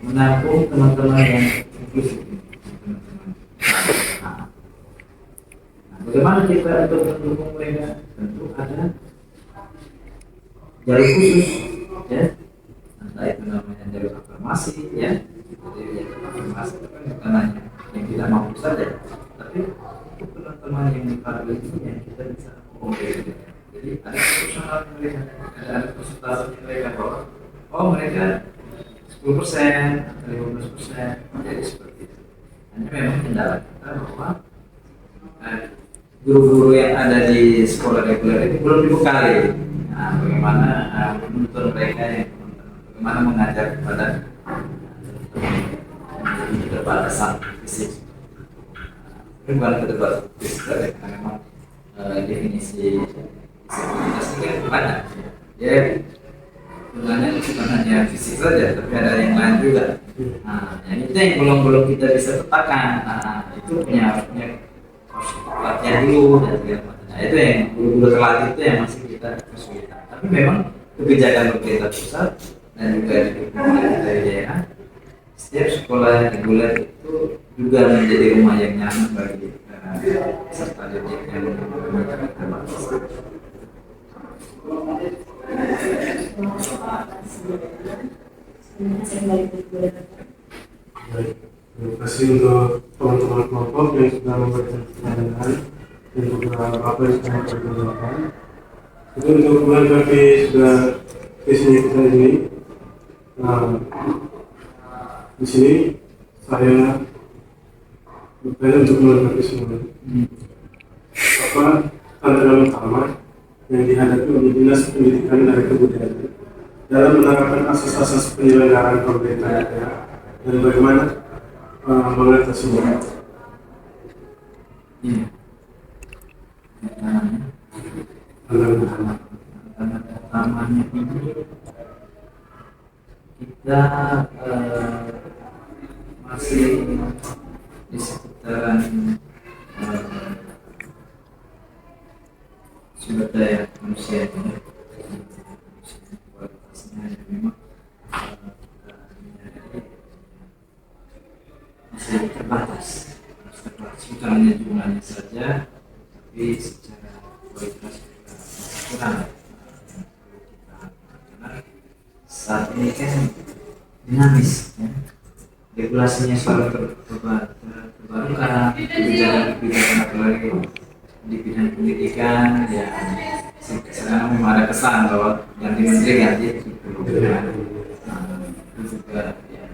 menampung teman-teman yang inklusif. Nah, bagaimana kita untuk mendukung mereka? Tentu ada jalur khusus, ya, entah itu namanya jalur afirmasi, ya, jadi jalur afirmasi itu kan bukan hanya yang tidak mampu saja, tapi untuk teman-teman yang difabel ini yang kita bisa akomodir. Jadi ada personal mereka, ada konsultasi mereka bahwa oh mereka 10% atau 15% jadi seperti itu. Hanya memang kendala kita bahwa guru-guru yang ada di sekolah reguler itu belum dibekali. Nah, bagaimana menuntun mereka yang bagaimana mengajar kepada keterbatasan fisik. Bukan keterbatasan fisik, karena memang definisi disabilitas itu kan banyak. Ya, sebenarnya bukan hanya fisik saja, tapi ada yang lain juga. Nah, yang itu yang belum kita bisa petakan. Nah, itu punya latihan dulu dan segala macam. Nah, itu yang guru-guru terlatih itu yang masih kita kesulitan. Tapi memang kebijakan pemerintah pusat dan juga di pemerintah daerah, setiap sekolah reguler itu juga menjadi rumah yang nyaman bagi peserta didik yang menggunakan terbatas. Baik, terima kasih untuk teman-teman kelompok yang sudah memberikan pertanyaan dan juga apa yang sudah diperkenalkan. Itu untuk melengkapi sudah visinya kita ini. Di sini saya bertanya untuk melengkapi semuanya. Apa tantangan utama yang dihadapi oleh Dinas Pendidikan dan Kebudayaan dalam menerapkan asas-asas penyelenggaraan pemerintah daerah dan bagaimana mengatasinya? Iya. Tantangan Utamanya ini kita masih di sekitaran sumber daya manusia ini, kualitasnya yang memang masih terbatas, bukan hanya jumlahnya saja, tapi secara kualitas juga masih kurang. Karena saat ini kan dinamis, ya. Regulasinya selalu terbarukan, kebijakan apalagi di bidang pendidikan, ya, sekarang memang ada kesan bahwa ganti menteri ganti itu juga ya,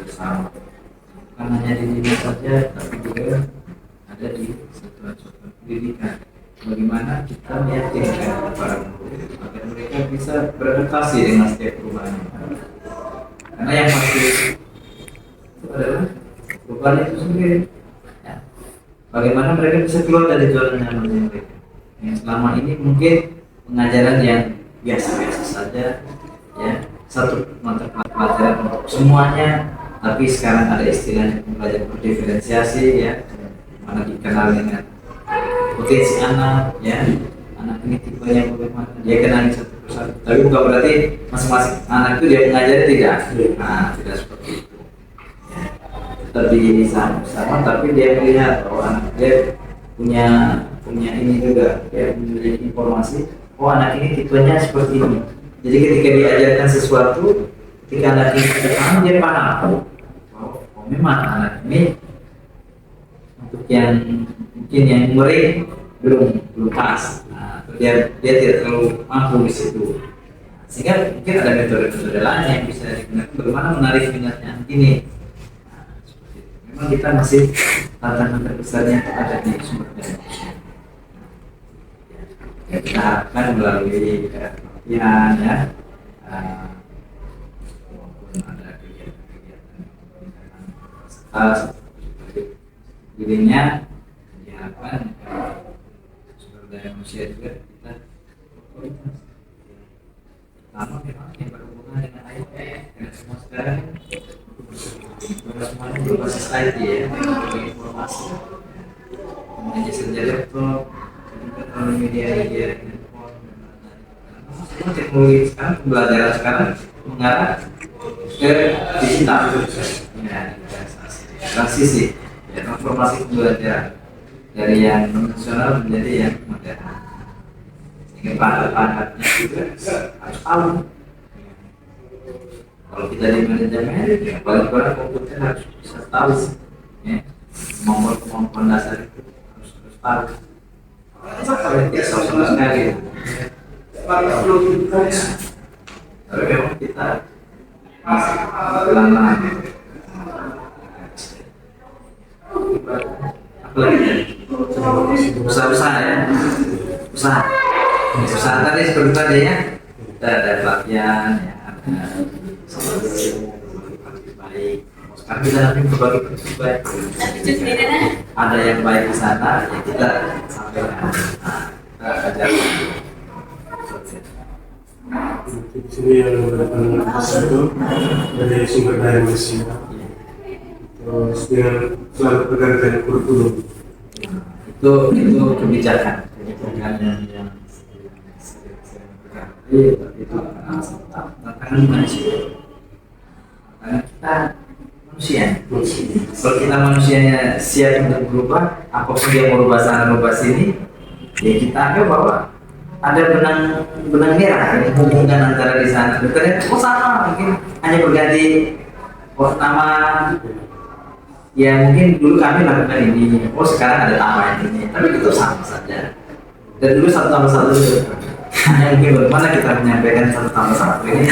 bersama bukan hanya di dinas saja tapi juga ada di satuan-satuan pendidikan. Bagaimana kita meyakinkan para guru agar mereka bisa beradaptasi dengan setiap perubahan. Karena yang pasti itu adalah perubahan itu sendiri. Ya. Bagaimana mereka bisa keluar dari zona nyaman mereka. Yang selama ini mungkin pengajaran yang biasa-biasa saja, ya satu mata pelajaran untuk semuanya. Tapi sekarang ada istilahnya pembelajaran berdiferensiasi, ya, mana dikenal dengan potensi anak, ya, anak ini tipenya bagaimana, dia kenali satu persatu. Tapi bukan berarti masing-masing anak itu dia mengajari, tidak. Nah, tidak seperti itu. Ya. Tetap dijadi sama, tapi dia melihat bahwa anak dia punya ini juga, dia memiliki informasi, oh anak ini tipenya seperti ini. Jadi ketika diajarkan sesuatu, ketika anak ini paham, dia paham. Oh memang anak ini untuk yang mungkin yang umurnya belum pas, nah, dia tidak terlalu mampu di situ, sehingga mungkin ada metode-metode lain yang bisa digunakan bagaimana menarik minatnya anak ini. Nah, seperti itu. Memang kita masih tantangan terbesarnya ada di sumber daya manusia. Ya, kita harapkan melalui pelatihan, ya, maupun ada kegiatan-kegiatan dirinya diharapkan sumber daya manusia juga kita berkualitas. Pertama memang yang berhubungan dengan IT, karena semua sekarang semuanya berbasis IT, ya, informasi, kemudian saja laptop, kemudian media handphone, semua teknologi sekarang, pembelajaran sekarang mengarah ke digital, ya, transisi. Ya, transformasi pembelajaran dari yang konvensional menjadi yang modern, sehingga bahan-bahannya juga harus tahu. Kalau kita di manajemen, ya, paling-paling komputer harus bisa tahu, ya, kemampuan dasar itu harus tahu. Tidak sama sekali. Tapi memang kita masih pelan-pelan. Apalagi usaha-usaha, ya, usaha tadi seperti tadi, ya, kita ada pelatihan, ya, ada baik. Sekarang kita nanti berbagi prinsip baik. Ada yang baik di sana, ya kita sampaikan, kita ajarkan. Di sini yang menggunakan itu dari sumber daya manusia. Terus dengan selalu pergantian kurikulum. Itu kebijakan yang itu tantangan manusia. Karena kita manusia. Kalau kita manusianya siap untuk berubah, apapun dia merubah sana merubah sini, ya kita anggap bahwa ada benang merah yang menghubungkan antara di sana. Ternyata sama, mungkin hanya berganti nama. Ya mungkin dulu kami lakukan ini, sekarang ada tambahan ini, tapi itu sama saja. Dan dulu 1 tambah 1 itu hanya mungkin bagaimana kita menyampaikan 1 tambah 1 ini.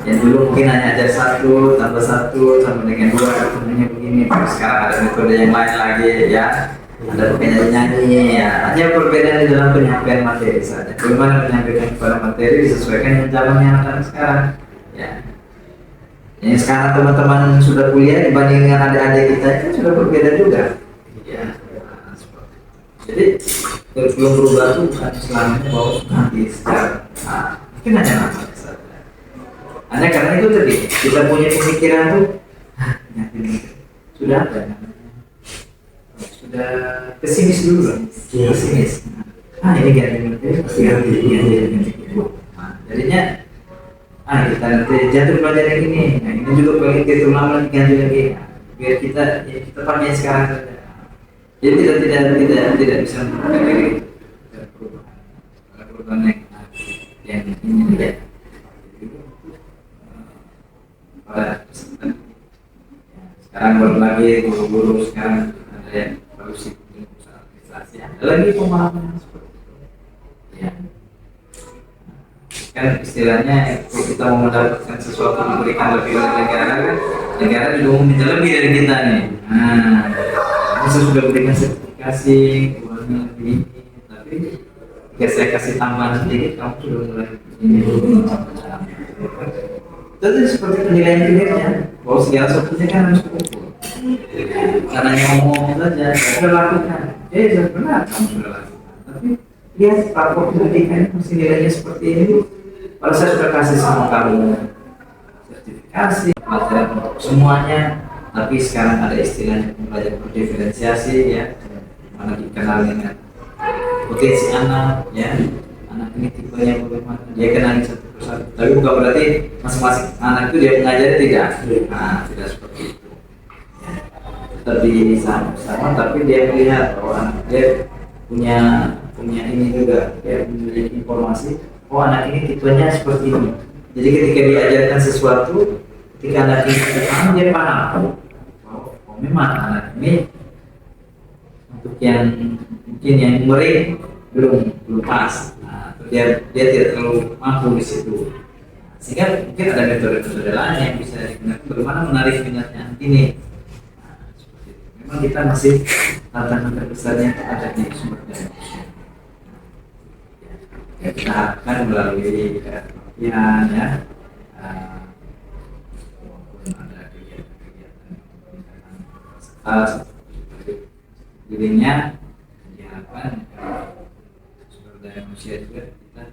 Yang dulu mungkin hanya ada 1 tambah 1 sama dengan 2, ketemunya begini. Tapi sekarang ada metode yang lain lagi, ya. Ada penyanyi, ya. Hanya perbedaan di dalam penyampaian materi saja. Bagaimana menyampaikan kepada materi disesuaikan dengan zamannya anak-anak sekarang, ya. Yang sekarang teman-teman sudah kuliah dibanding dengan adik-adik kita itu sudah berbeda juga, ya. Jadi belum berubah itu bukan selamanya bahwa nanti secara mungkin hanya namanya saja. Hanya karena itu tadi kita punya pemikiran tuh, sudah apa namanya? Sudah pesimis dulu lah, pesimis. Ini ganti menteri, pasti ganti. Jadinya kita nanti jatuh belajar yang ini, nah ini juga pengen kita lama diganti lagi, biar kita pakai sekarang saja. Jadi tidak bisa melakukan lagi perubahan yang ini tidak. Sekarang baru lagi guru-guru sekarang ada yang baru sih administrasi, ada lagi pemahaman. kan istilahnya kalau kita mau mendapatkan sesuatu diberikan lebih oleh negara kan, negara juga mau minta lebih dari kita nih. Nah, saya sudah berikan sertifikasi uangnya lebih ini, tapi jika saya kasih tambahan sedikit, kamu sudah mulai ini. Itu seperti penilaian kinerja, bahwa segala sesuatunya kan harus terukur. Karena ngomong saja, sudah lakukan. Sudah benar, kamu sudah lakukan. Tapi lihat rapor pendidikan masih nilainya seperti ini. Kalau saya sudah kasih sama kamu sertifikasi, pelajaran semuanya, tapi sekarang ada istilahnya pembelajaran berdiferensiasi ya, mana dikenal dengan potensi anak ya, anak ini tipenya bagaimana, dia kenali satu persatu. Tapi bukan berarti masing-masing anak itu dia mengajari, tidak. Nah, tidak seperti itu. Ya. Tapi sama-sama, tapi dia melihat bahwa anak dia punya ini juga, dia memiliki informasi, oh anak ini tipenya seperti ini. Jadi ketika diajarkan sesuatu, ketika anak ini paham, dia paham. Oh memang anak ini untuk yang mungkin yang murid belum pas. Nah, dia tidak terlalu mampu di situ. Sehingga mungkin ada metode-metode lain yang bisa digunakan bagaimana menarik minatnya ini. Nah, seperti itu. Memang kita masih tantangan terbesarnya adanya sumber daya manusia. Ya, kita harapkan melalui pelatihan ya, maupun ada kegiatan-kegiatan dirinya diharapkan sumber daya manusia juga kita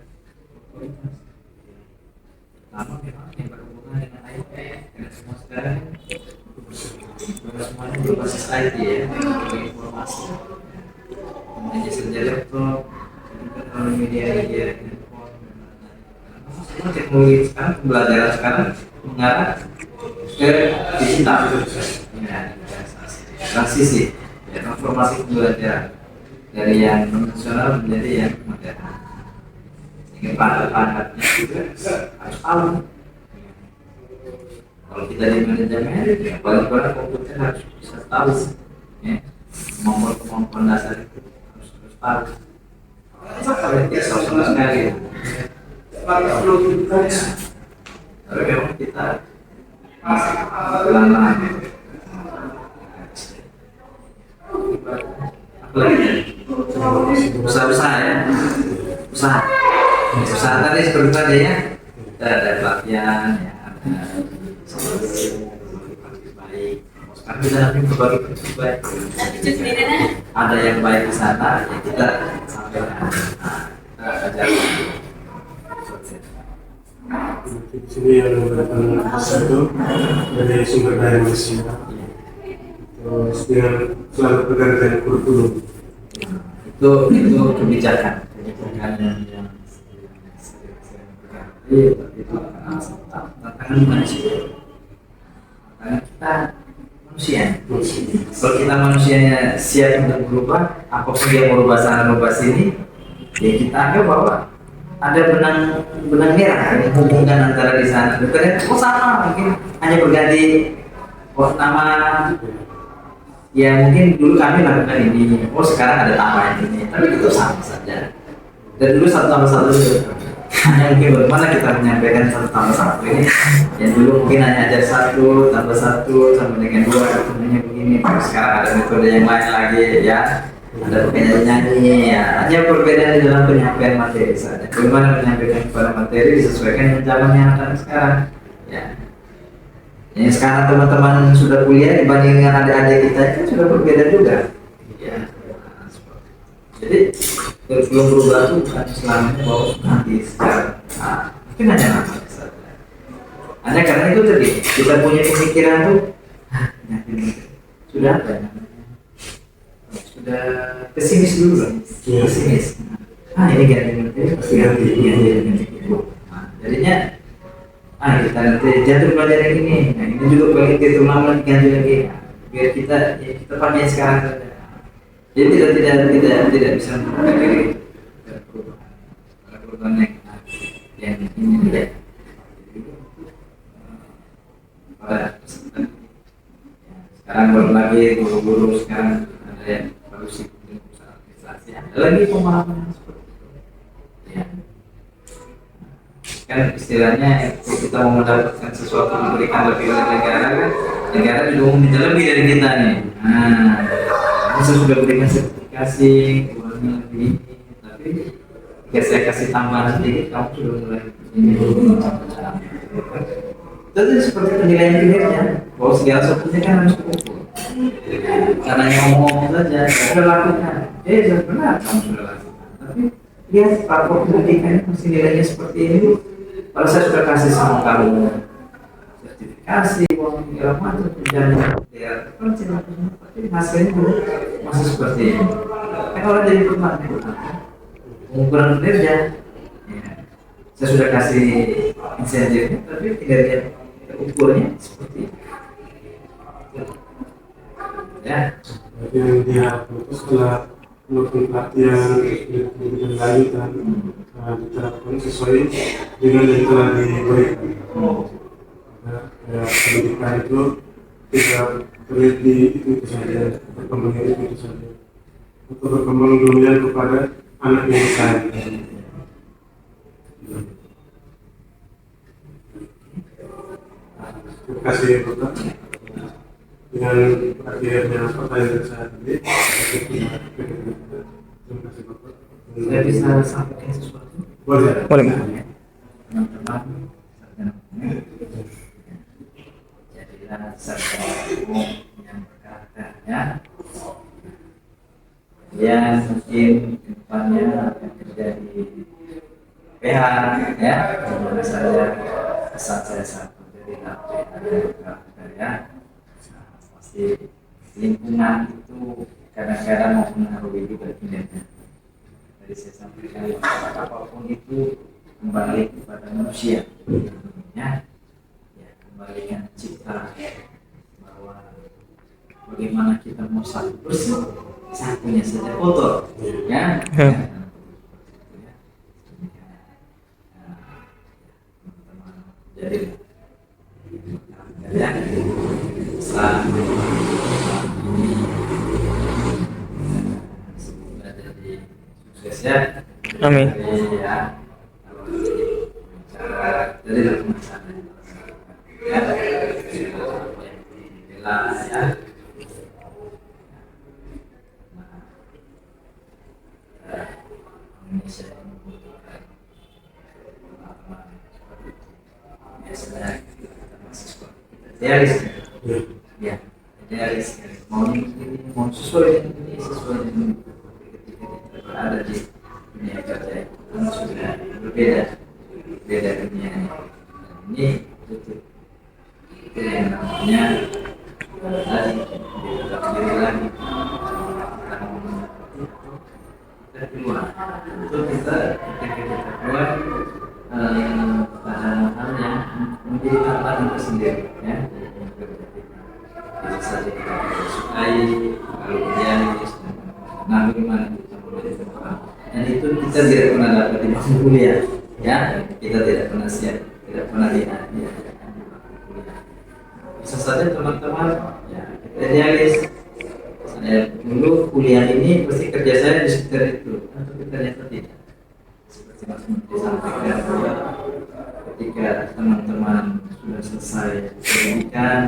kualitas. Pertama memang yang berhubungan dengan IT, karena semua sekarang semuanya berbasis IT ya, informasi, hanya saja laptop, media handphone, semua teknologi sekarang, pembelajaran sekarang mengarah ke digital, ya, transisi, ya, transformasi pembelajaran dari yang konvensional menjadi yang modern. Sehingga pahat-pahatnya juga harus tahu. Kalau kita di manajemen, ya paling-paling komputer harus bisa tahu, ya, kemampuan dasar itu harus tahu. Kalau dia sama sekali, tapi memang kita masih pelan-pelan. Apalagi usaha-usaha ya, usaha tadi seperti tadi ya, kita ada pelatihan ya, baik. Sekarang kita nanti berbagi baik. Ada yang baik di sana, ya kita sampaikan. Kita ajarkan. Di sini yang memberikan itu dari sumber daya manusia. Terus dengan selalu pergantian kurikulum. Itu kebijakan yang itu tantangan manusia. Karena kita manusia. Kalau kita manusianya siap untuk berubah, apapun dia mau berubah sana berubah sini, ya kita anggap bahwa ada benang merah yang menghubungkan antara di sana. Bukannya sama, mungkin hanya berganti nama. Ya mungkin dulu kami lakukan ini, sekarang ada tambahan ini, tapi itu sama saja. Dan dulu 1 tambah 1 itu hanya mungkin bagaimana kita menyampaikan 1 tambah 1 ini. Yang dulu mungkin hanya ajar 1 tambah 1 sama dengan 2, ketemunya begini. Tapi sekarang ada metode yang lain lagi ya. Ada penyanyi ya. Hanya perbedaan di dalam penyampaian materi saja. Bagaimana menyampaikan kepada materi disesuaikan dengan zaman yang ada sekarang. Ya. Yang sekarang teman-teman sudah kuliah dibanding dengan adik-adik kita itu sudah berbeda juga. Ya. Jadi belum berubah itu bukan selamanya bahwa nanti sekarang. Mungkin hanya nama saja. Hanya karena itu tadi kita punya pemikiran tuh, sudah apa ya? Sudah pesimis dulu lah. Pesimis. Ini ganti pasti ganti. Jadinya kita nanti jatuh belajar yang ini. Nah, ini juga bagi kita lama diganti lagi. Biar kita pakai sekarang saja. Jadi tidak bisa mempelajari perubahan yang ini tidak. Pada kesempatan sekarang baru lagi guru-guru sekarang ada yang baru sibuk dengan usaha administrasi. Ada lagi pemahaman seperti itu. Ya. kan istilahnya kalau kita mau mendapatkan sesuatu diberikan lebih oleh negara kan, negara juga meminta lebih dari kita nih. Nah, saya sudah berikan sertifikasi kurangnya lebih ini, tapi jika saya kasih tambahan sedikit kamu sudah mulai ini. Jadi seperti penilaian kinerja bahwa segala sesuatunya kan harus terukur. Karena yang ngomong saja sudah lakukan, benar kamu sudah lakukan, tapi lihat rapor pendidikan masih nilainya seperti ini. Kalau saya sudah kasih sama kamu sertifikasi, uang segala macam perjalanan, ya tapi hasilnya masih seperti ini. Kalau jadi pengukuran kinerja, ya, saya sudah kasih insentifnya, tapi kinerja ukurnya seperti ini. Ya. Yang dia setelah melakukan pelatihan dan lanjutan diterapkan sesuai dengan yang telah diberikan. Pendidikan itu tidak terlihat itu saja, perkembangan itu saja, atau berkembang dunia kepada anak yang saya. Terima kasih Bapak. Dengan akhirnya pertanyaan saya tadi, terima kasih Bapak. Saya bisa sampaikan sesuatu? Boleh. Teman-teman, jadilah sarjana umum yang berkarakter, ya. Yang mungkin depannya akan kerja di PH, ya. Dimana saja saat saya menjadi PH berkarakter, ya. Pasti lingkungan itu kadang-kadang mempengaruhi juga kinerja. Tadi saya sampaikan apapun itu kembali kepada manusia, ya, kembalikan cipta bahwa bagaimana kita mau satu bersih, satunya saja kotor, ya. Jadi ya, semoga jadi sukses, ya. Amin. Ya, dari masalah, ya, ya. Indonesia membutuhkan biasanya kita mahasiswa idealis, ya, idealis, mau sesuai dengan ini, sesuai dengan ketika kita berada di dunia kerja itu sudah berbeda dunianya. Ini betul itu yang namanya tadi kita sendiri lagi kita keluar itu kita ketika kita keluar pada hal yang menjadi tantangan tersendiri, ya. Bisa saja kita tidak sukai kalau idealis, nah bagaimana kita menjadi tempat, dan itu kita tidak pernah dapat di bangku kuliah, ya. Kita tidak pernah siap, tidak pernah lihat, ya, di bangku kuliah. Bisa saja teman-teman, ya, kita idealis. Saya dulu kuliah ini pasti kerja saya di sekitar itu, tapi ternyata tidak. Seperti Mas Menteri sampaikan bahwa ketika teman-teman sudah selesai pendidikan,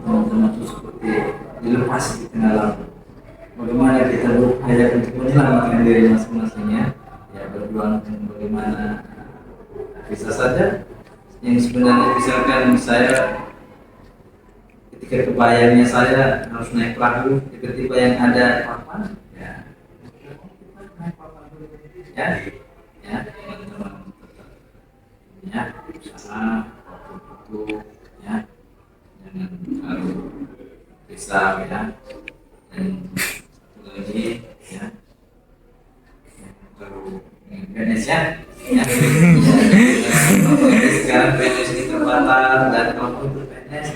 teman-teman itu seperti dilepas di tengah laut. Bagaimana kita berupaya untuk menyelamatkan diri masing-masingnya, ya, berjuang untuk bagaimana bisa saja yang sebenarnya misalkan saya ketika kebayangnya saya harus naik perahu, tiba-tiba yang ada papan, ya, naik papan dulu, ya, teman-teman, ya, usaha waktu itu, ya, jangan terlalu risau, ya, dan satu lagi, ya, terlalu PNS, ya, sekarang PNS ini terbatas dan kalau untuk PNS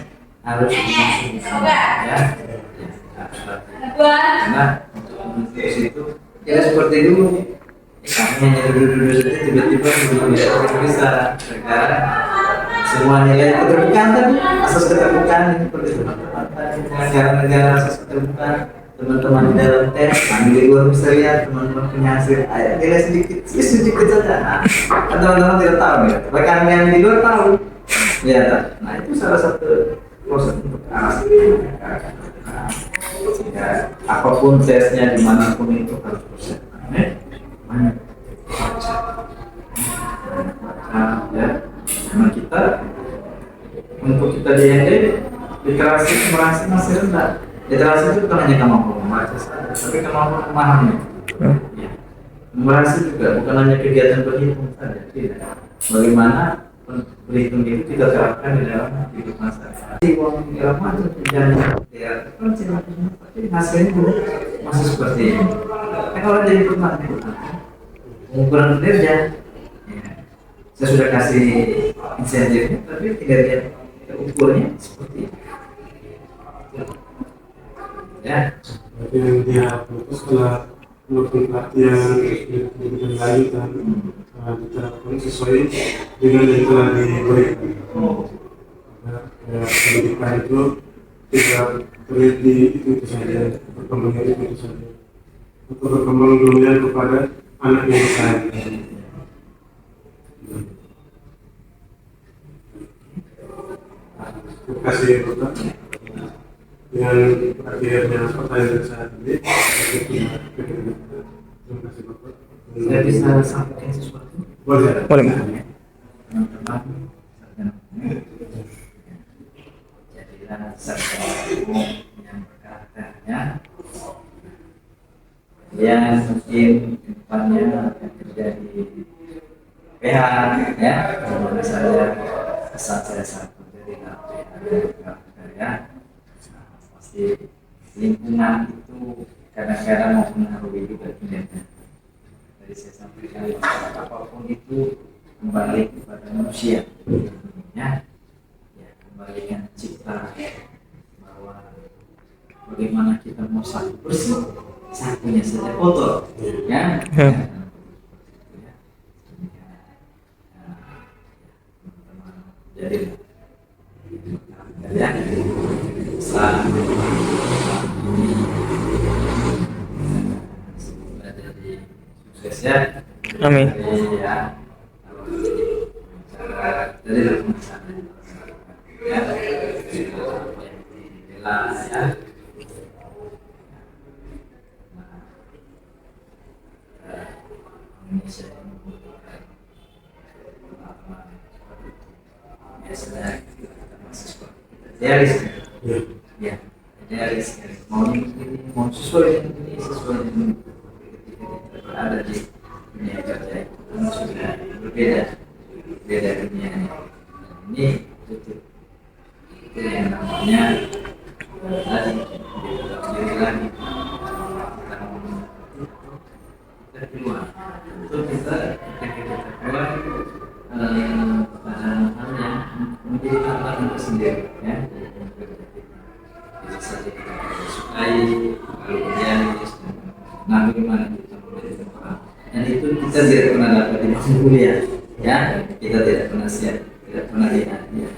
harus dimasukkan, ya, karena untuk menulis itu tidak seperti dulu. Kami hanya duduk-duduk saja, tiba-tiba bisa sekarang semua nilai keterbukaan tadi, asas keterbukaan ini seperti teman-teman tadi, negara-negara asas keterbukaan teman-teman di dalam tes, kami di luar bisa lihat teman-teman punya hasil, ayo nilai sedikit saja. Nah, kan teman-teman tidak tahu ya, bahkan yang di luar tahu. Ya, nah itu salah satu proses untuk sehingga apapun tesnya dimanapun itu harus proses banyak baca ya. Memang kita untuk kita di ND literasi merasa masih rendah. Literasi itu bukan hanya kemampuan membaca saja, tapi kemampuan memahami. Ya. Numerasi juga bukan hanya kegiatan berhitung saja, tidak. Bagaimana berhitung itu kita terapkan di dalam kehidupan sehari-hari. Uang segala macam perjalanan ya, tapi hasilnya masih seperti ini. Kalau jadi pertanyaan, pengukuran kinerja, ya, saya sudah kasih insentifnya, tapi kinerja ukurnya seperti itu. Ya. Berarti yang dia putus setelah melakukan pelatihan dan lanjutan diterapkan sesuai dengan yang telah diberikan. Pendidikan itu tidak terlihat di itu saja, perkembangan itu saja, atau berkembang dunia kepada anak yang besar. Terima kasih Bapak. Dengan akhirnya pertanyaan saya tadi, terima kasih Bapak. Saya bisa sampaikan sesuatu. Boleh. teman-teman jadilah sarjana umum yang berkarakternya yang mungkin depannya akan kerja di PH ya, dimana saya saat saya kerja di PH ya, pasti lingkungan itu kadang-kadang mempengaruhi juga kinerja. Tadi saya sampaikan apapun itu kembali kepada manusia ya, kembalikan cipta bahwa bagaimana kita mau sapu bersih, sapunya saja kotor ya. Jadi ya setelah jadi sukses ya. Amin. Ya. Dari ya. Indonesia biasanya kita mahasiswa idealis ya, idealis maunya begini, mau sesuai dengan ini, sesuai dengan ketika kita berada di dunia kerja itu sudah berbeda dunianya. Ini betul itu yang namanya tadi diri lagi kita keluar itu kita keluar pada hal yang menjadi tantangan tersendiri ya. Bisa saja kita sukai kalau idealis, nah bagaimana kita menjadi tempat dan itu kita tidak pernah dapat di bangku kuliah ya, kita tidak pernah siap, tidak pernah lihat ya.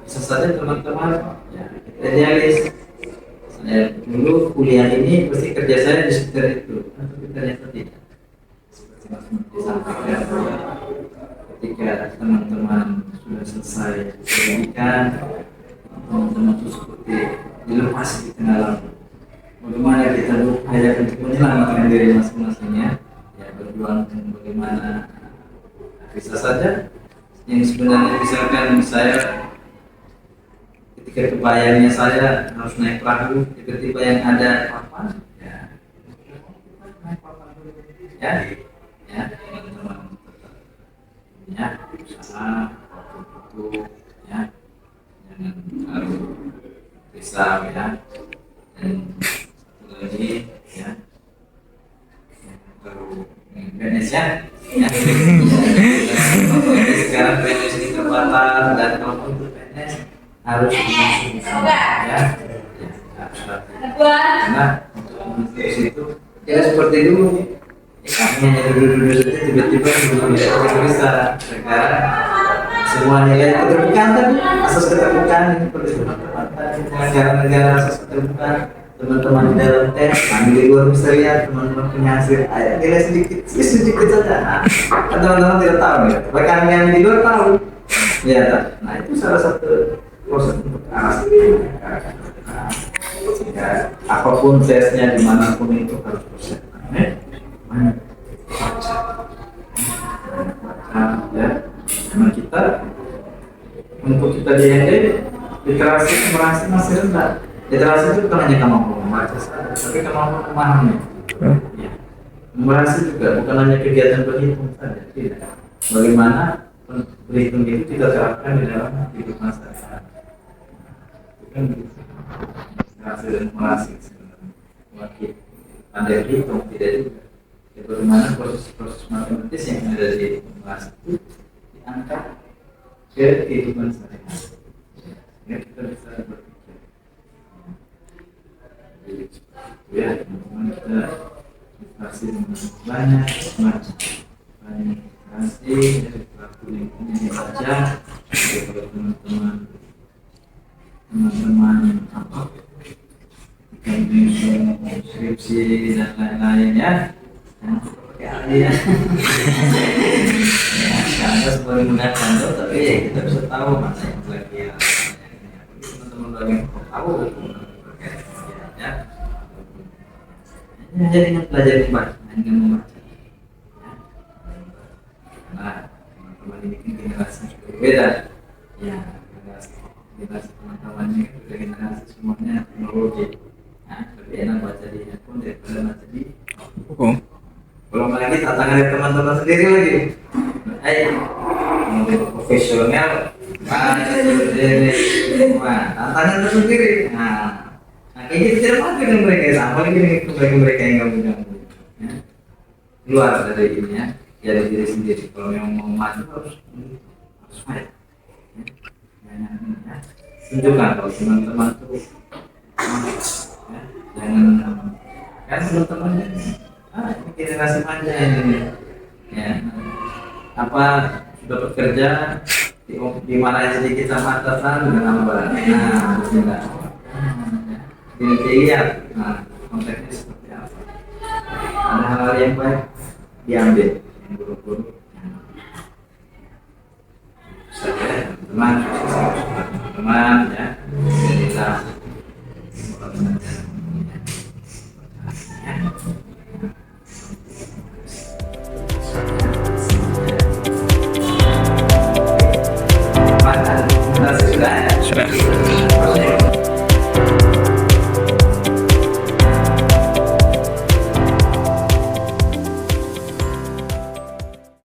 Bisa saja teman-teman ya, kita idealis, saya dulu kuliah ini pasti kerja saya di sekitar itu, tapi ternyata tidak. Seperti Mas Menteri sampaikan bahwa ketika teman-teman sudah selesai pendidikan, teman-teman itu seperti dilepas di tengah laut. Bagaimana kita berupaya untuk menyelamatkan diri masing-masingnya, ya berjuang bagaimana bisa saja yang sebenarnya misalkan saya ketika kebayangnya saya harus naik perahu, tiba-tiba yang ada apa ya naik perahu ya teman-teman ya usaha itu ya jangan harus risau ya. Dan satu lagi ya baru PNS ya sekarang PNS ini terbatas dan kalau untuk PNS harus dimasukkan ya harus karena untuk itu tidak seperti dulu kami hanya duduk-duduk saja tiba-tiba tidak bisa sekarang semua nilai keterbukaan tadi, asas keterbukaan ini perlu dimanfaatkan negara-negara asas keterbukaan. Teman-teman di dalam tes, kami di luar bisa lihat teman-teman punya hasil nilai sedikit saja. Nah, kan teman-teman tidak tahu ya, bahkan yang di luar tahu. Ya, nah itu salah satu proses untuk arah sehingga apapun tesnya dimanapun itu harus proses. Ya, karena kita untuk kita di ND literasi merasa masih rendah. Literasi itu bukan hanya kemampuan membaca saja, tapi kemampuan memahami. Ya. Memahami juga bukan hanya kegiatan berhitung saja, tidak. Bagaimana berhitung itu kita terapkan di dalam hidup masyarakat. Bukan begitu. Literasi dan memahami sebenarnya. Wakil pandai berhitung tidak juga. Ya, bagaimana proses matematis yang ada di memahami itu diangkat ke kehidupan sehari-hari. Ya, kita bisa berpikir. Ya, teman-teman kita literasi banyak macam banyak literasi dari pelaku lingkungan yang dibaca kepada teman-teman apa skripsi dan lain-lain ya, jangan pakai ahli ya. Karena sebagai menggunakan tapi ya kita bisa tahu mana yang plagiat, teman-teman yang tahu ya. Jadi belajar membaca, dengan membaca. Nah, teman-teman ini kan generasi yang berbeda. Ya, generasi teman-teman ini sudah generasi semuanya teknologi. Nah, lebih enak baca di handphone daripada baca di buku. Belum lagi tantangan dari teman-teman sendiri lagi. Profesional, tantangan tersendiri. Nah, kayak gitu tidak apa dengan mereka sama lagi dengan mereka yang nggak punya ya. Keluar dari ini ya, dari diri sendiri. Kalau yang mau maju harus fight ya. Tunjukkan kalau teman-teman tuh ya, jangan kan teman-teman ini generasi manja ini ya, apa sudah bekerja dimarahin sedikit sama atasan dengan apa, nah tidak dilihat, nah konteksnya seperti apa. Ada hal-hal yang baik diambil, yang buruk-buruk saja teman-teman ya. Kita sudah.